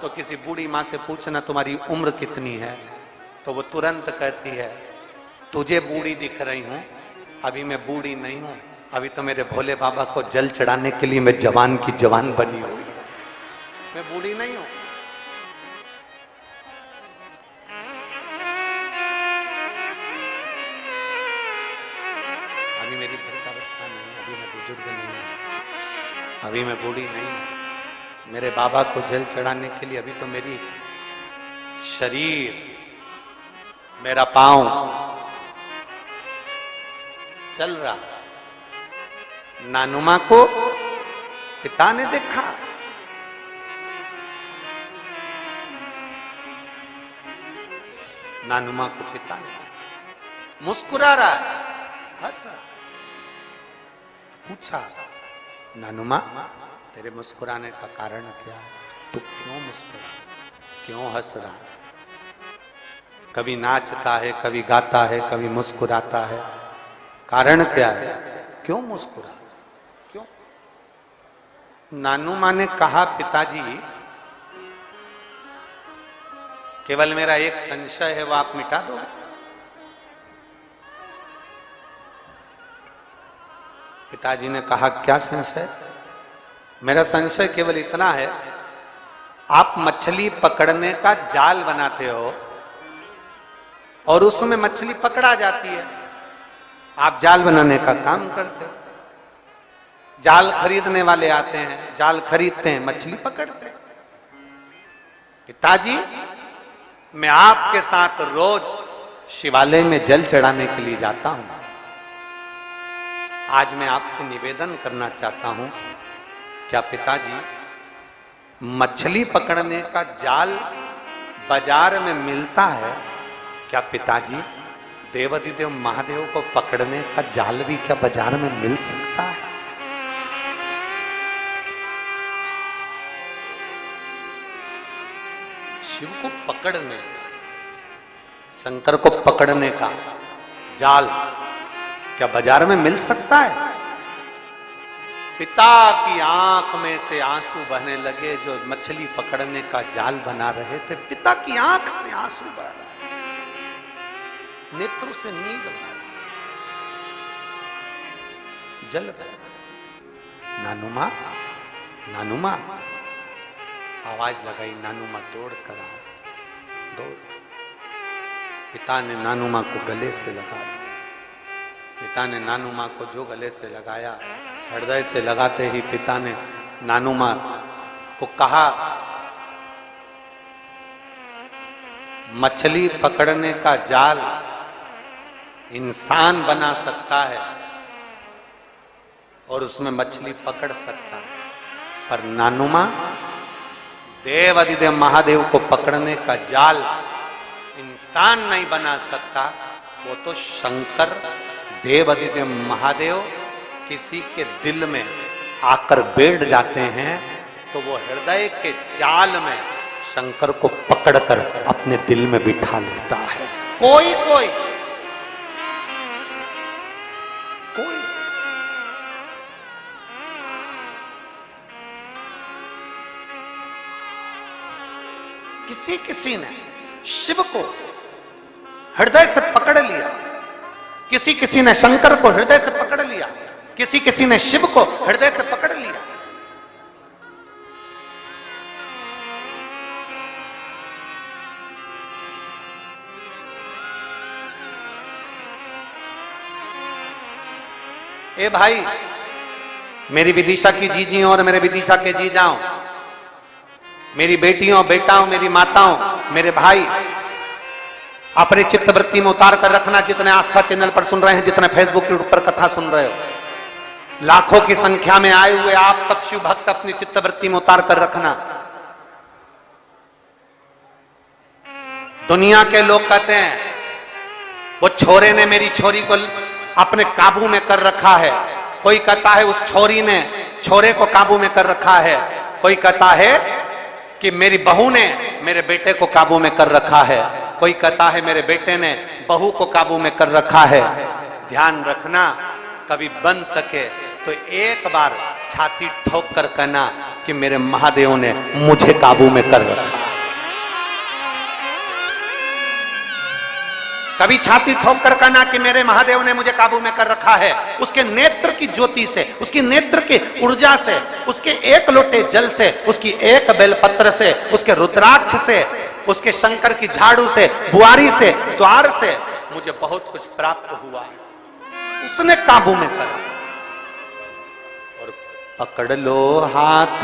तो किसी बूढ़ी माँ से पूछना तुम्हारी उम्र कितनी है, तो वो तुरंत कहती है तुझे बूढ़ी दिख रही हूं, अभी मैं बूढ़ी नहीं हूं, अभी तो मेरे भोले बाबा को जल चढ़ाने के लिए मैं जवान की जवान बनी हुई, मैं बूढ़ी नहीं हूं। अभी मेरी वृद्धावस्था नहीं, अभी मैं बुजुर्ग नहीं हूं, अभी मैं बूढ़ी नहीं हूं। मेरे बाबा को जल चढ़ाने के लिए अभी तो मेरी शरीर, मेरा पांव चल रहा। नानुमा को पिता ने देखा, नानुमा को पिता ने मुस्कुरा रहा है, हंस रहा। पूछा, नानुमा तेरे मुस्कुराने का कारण क्या है? तू क्यों मुस्कुरा, क्यों हंस रहा? कभी नाचता है, कभी गाता है, कभी मुस्कुराता है, कारण क्या है? क्यों मुस्कुरा, क्यों? नानुमा ने कहा, पिताजी केवल मेरा एक संशय है, वो आप मिटा दो। पिताजी ने कहा, क्या संशय? मेरा संशय केवल इतना है, आप मछली पकड़ने का जाल बनाते हो और उसमें मछली पकड़ा जाती है, आप जाल बनाने का काम करते हो। जाल खरीदने वाले आते हैं, जाल खरीदते हैं, मछली पकड़ते हैं। पिताजी मैं आपके साथ रोज शिवालय में जल चढ़ाने के लिए जाता हूं, आज मैं आपसे निवेदन करना चाहता हूं, क्या पिताजी मछली पकड़ने का जाल बाजार में मिलता है? क्या पिताजी देवाधिदेव महादेव को पकड़ने का जाल भी क्या बाजार में मिल सकता है? शिव को पकड़ने, शंकर को पकड़ने का जाल क्या बाजार में मिल सकता है? पिता की आंख में से आंसू बहने लगे, जो मछली पकड़ने का जाल बना रहे थे, पिता की आंख से आंसू बह रहे, नेत्रों से नींद बह रही, जल रहे। नानुमा, नानुमा, आवाज लगाई। नानुमा दौड़ कर आए, दौड़। पिता ने नानुमा को गले से लगाया। पिता ने नानुमा को जो गले से लगाया, हृदय से लगाते ही पिता ने नानुमा को कहा, मछली पकड़ने का जाल इंसान बना सकता है और उसमें मछली पकड़ सकता है, पर नानुमा देवाधिदेव महादेव को पकड़ने का जाल इंसान नहीं बना सकता। वो तो शंकर देवाधिदेव महादेव किसी के दिल में आकर बैठ जाते हैं तो वो हृदय के जाल में शंकर को पकड़कर अपने दिल में बिठा लेता है। कोई कोई कोई किसी ने शिव को हृदय से पकड़ लिया, किसी ने शंकर को हृदय से पकड़ लिया, किसी ने शिव को हृदय से पकड़ लिया। ए भाई, मेरी विदिशा की जीजी और मेरे विदिशा के जीजाओं, मेरी बेटियों बेटाओं, मेरी माताओं, मेरे भाई, अपने चित्तवृत्ति में उतार कर रखना। जितने आस्था चैनल पर सुन रहे हैं, जितने फेसबुक यूट्यूब पर कथा सुन रहे हो, लाखों की संख्या में आए हुए आप सब शिव भक्त अपनी चित्तवृत्ति में उतार कर रखना। दुनिया के लोग कहते हैं वो छोरे ने मेरी छोरी को अपने काबू में कर रखा है, कोई कहता है उस छोरी ने छोरे को काबू में कर रखा है, कोई कहता है कि मेरी बहू ने मेरे बेटे को काबू में कर रखा है, कोई कहता है मेरे बेटे ने बहू को काबू में कर रखा है। ध्यान रखना, कभी बन सके तो एक बार छाती ठोक कर कहना कि मेरे महादेव ने मुझे काबू में कर रखा। कभी छाती ठोक कर कहना कि मेरे महादेव ने मुझे काबू में कर रखा है। उसके नेत्र की ज्योति से, उसकी नेत्र की ऊर्जा से, उसके एक लोटे जल से, उसकी एक बेलपत्र से, उसके रुद्राक्ष से, उसके शंकर की झाड़ू से, बुआरी से, द्वार से मुझे बहुत कुछ प्राप्त हुआ। उसने काबू में करा। और पकड़ लो हाथ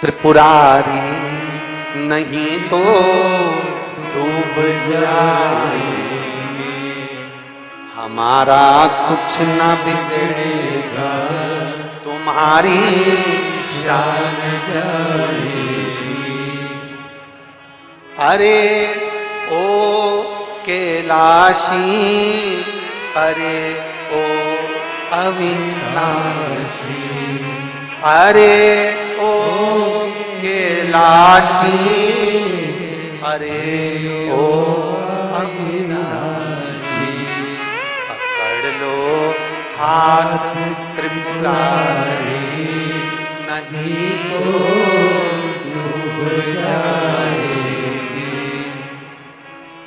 त्रिपुरारी, नहीं तो डूब जाए। हमारा कुछ न बिगड़ेगा, तुम्हारी शान जाएगी। अरे ओ कैलाशी, अरे ओ अविनाशी, अरे ओ कैलाशी, अरे ओ अविनाशी। पकड़ लो हाथ त्रिपुरारी, नहीं तो डूब जाएगी।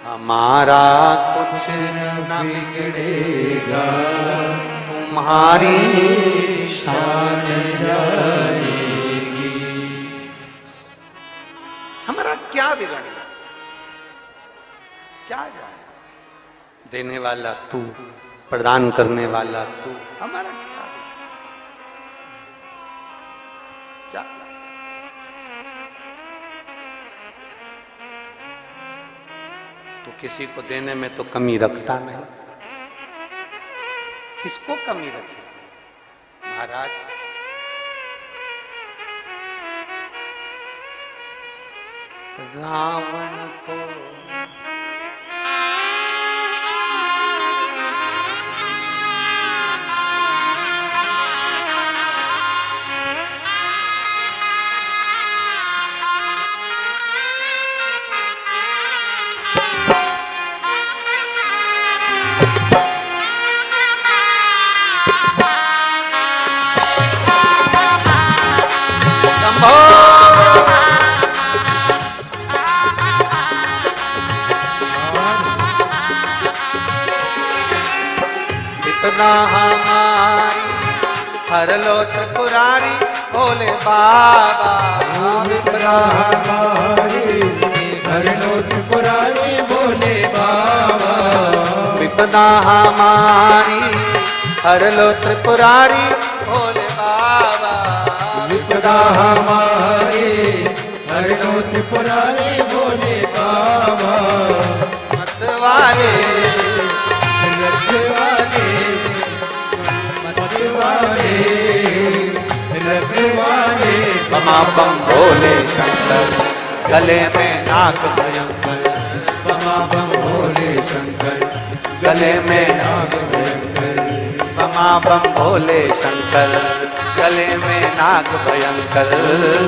हमारा कुछ न बिगड़ेगा, तुम्हारी शान जाएगी। हमारा क्या बिगड़ना, क्या जाए? देने वाला तू, प्रदान करने वाला तू, हमारा क्या क्या? तो किसी को देने में तो कमी रखता नहीं। किसको कमी रखी महाराज? रावण को हमारी हर लो त्रिपुरारी, भोले बाबा। विपदा हमारी हर लो त्रिपुरारी, भोले बाबा। विपदा हमारी हर लो त्रिपुरारी, भोले बाबा। विपदा हमारी हर लो त्रिपुरारी, भोले बाबा। मतवाले रखवाले बमा बम भोले शंकर, गले में नाग भयंकर। बमा बम भोले शंकर, गले में नाग भयंकर। बमा बम भोले शंकर, गले में नाग भयंकर।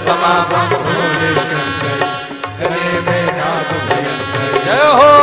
बमा बम भोले शंकर, गले में नाग भयंकर। जय हो।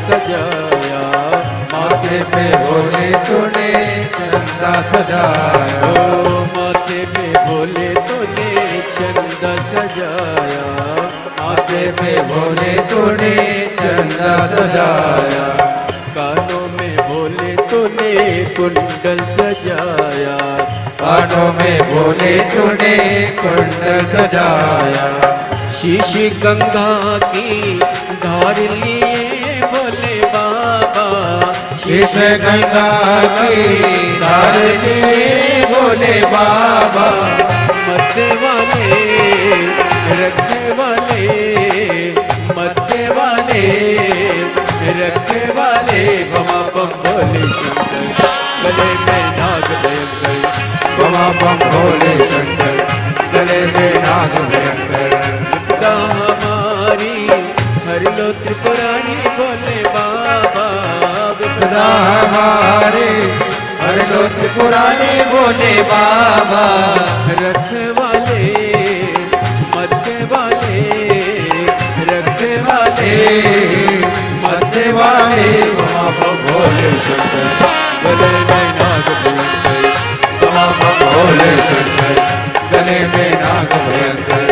सजाया, माथे पे भोले तूने चंदा सजाया, ओ माथे पे भोले तूने चंदा सजाया, माथे पे भोले तूने चंदा सजाया, कानों में भोले तूने कुंडल सजाया, कानों में भोले तूने कुंडल सजाया, शीशी गंगा की धार लिए भोले बाबा, शीश गंगा की धार लिए भोले बाबा, मत्ते वाले रखने वाले, मत्ते वाले रखने वाले, बमा बम भोले शंकर, गले में नाग भयंकर, बमा बम भोले शंकर, गले में नाग भयंकर, विपदा हमारी हर लो त्रिपुरारी भोले बाबा, विपदा हमारे हर लो त्रिपुरारी भोले बाबा, रखवाले मध्य वाले, रखवाले मध्य वाले बमा बम भोले शंकर, गले में नाग भयंकर, बमा बम भोले शंकर, गले में नाग भयंकर।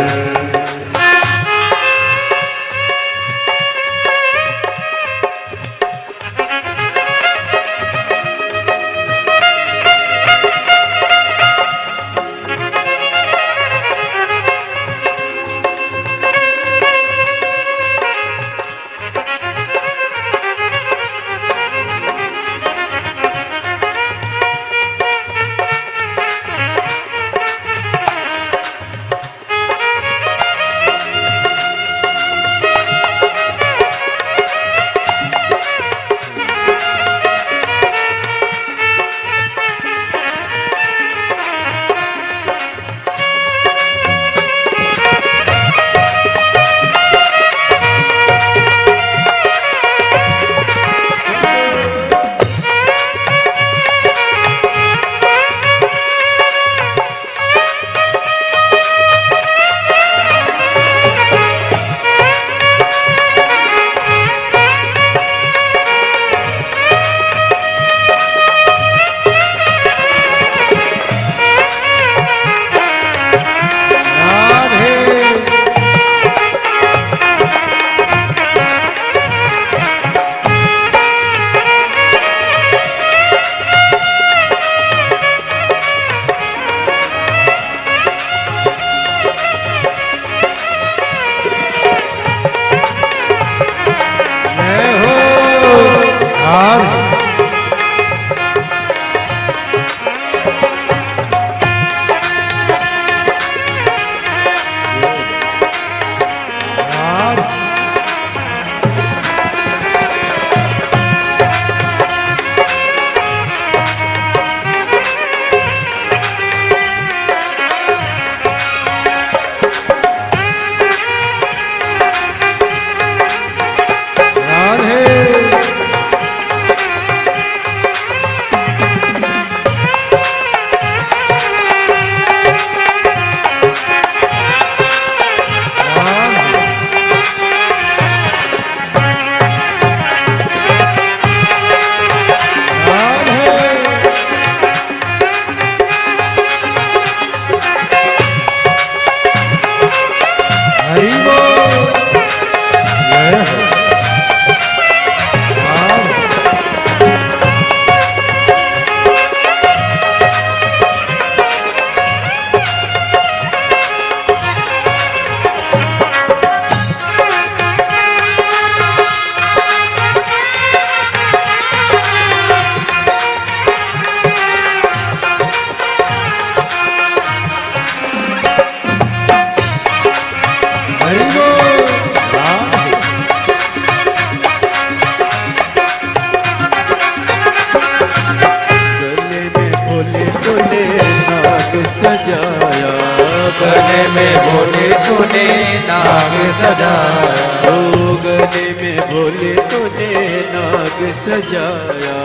गले में भोले तूने नाग सजाया, ओ गले में भोले तूने नाग सजाया,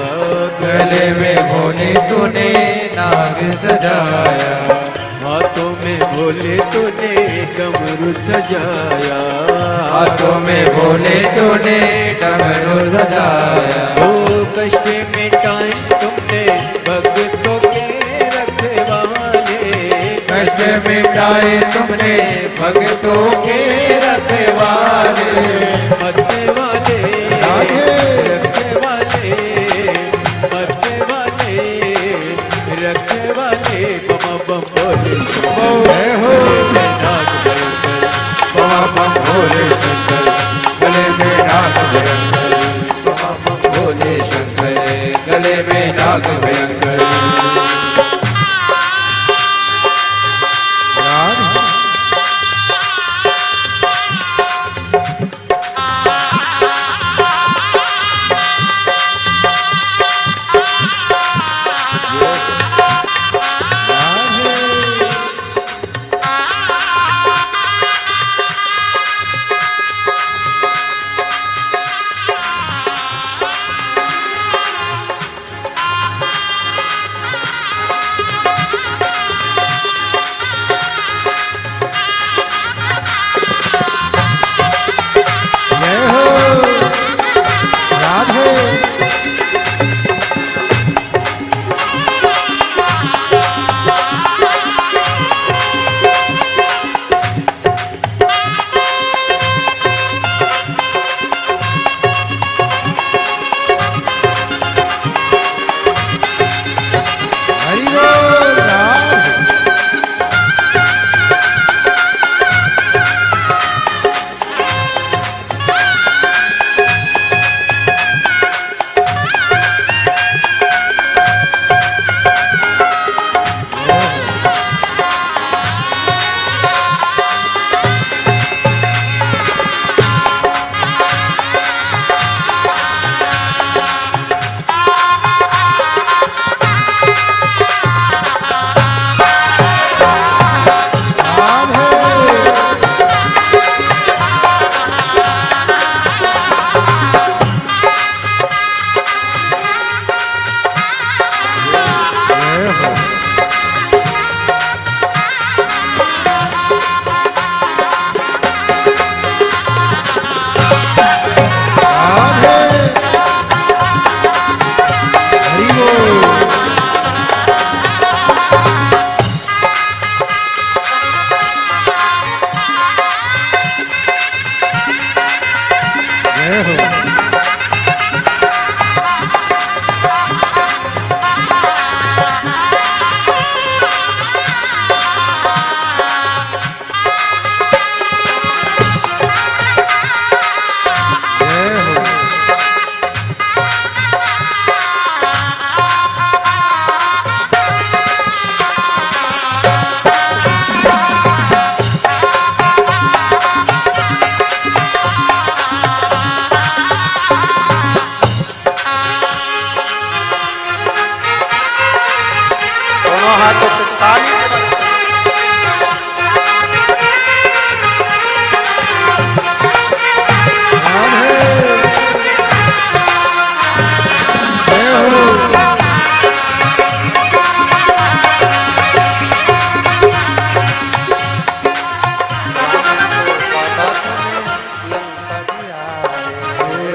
गले में भोले तूने नाग सजाया, हाथों में भोले तूने डमरू सजाया, हाथों में भोले तूने डमरू सजाया। वो कष्ट मिटाए तुमने भक्तों के रखवाले, कष्ट मिटाए तुमने भक्तों के रखवाले। मरने वाले रखने वाले, मरने वाले रखने वाले, बम बम बोले जय हो नाग भयंकर, बम बम भोले शंकर, गले में नाग भयंकर। बम बम भोले शंकर, गले में नाग भयंकर।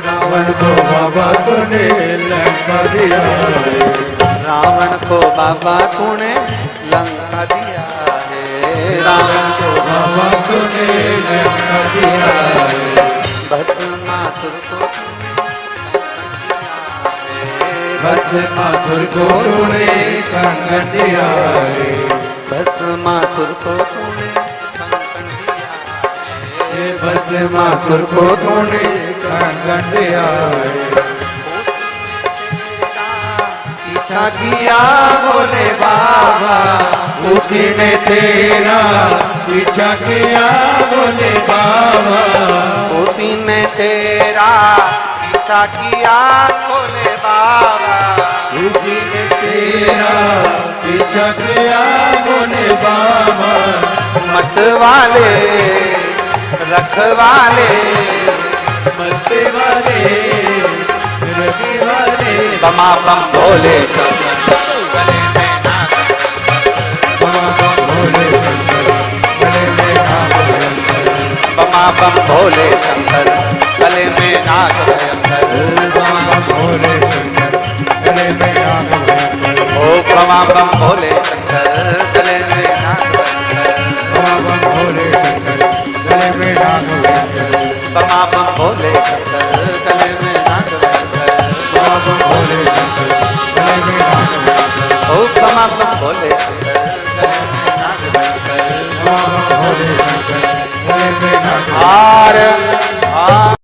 रावण को बाबा तूने लंका दिया है। रावण को बाबा तूने लंका दिया है। रावण को बाबा तूने लंका दिया है। भस्मासुर को भस्मासुर को तूने कंगन दिया है। भस्मासुर को तूने कंकण दिया है। भस्मासुर को तूने कंगन दिया है। पीछा किया भोले बाबा, उसी ने तेरा पीछा किया भोले बाबा। उसी ने तेरा पीछा किया भोले बाबा। उसी ने तेरा पीछा किया भोले बाबा। मत वाले रखवाले, मत वाले रखवाले, बमा बम भोले शंकर गले में नाग। बम बम भोले शंकर गले में नाग। बम भोले शंकर गले में नाग भयंकर। ओम बम भोले शंकर गले में नाग भयंकर। ओम बम भोले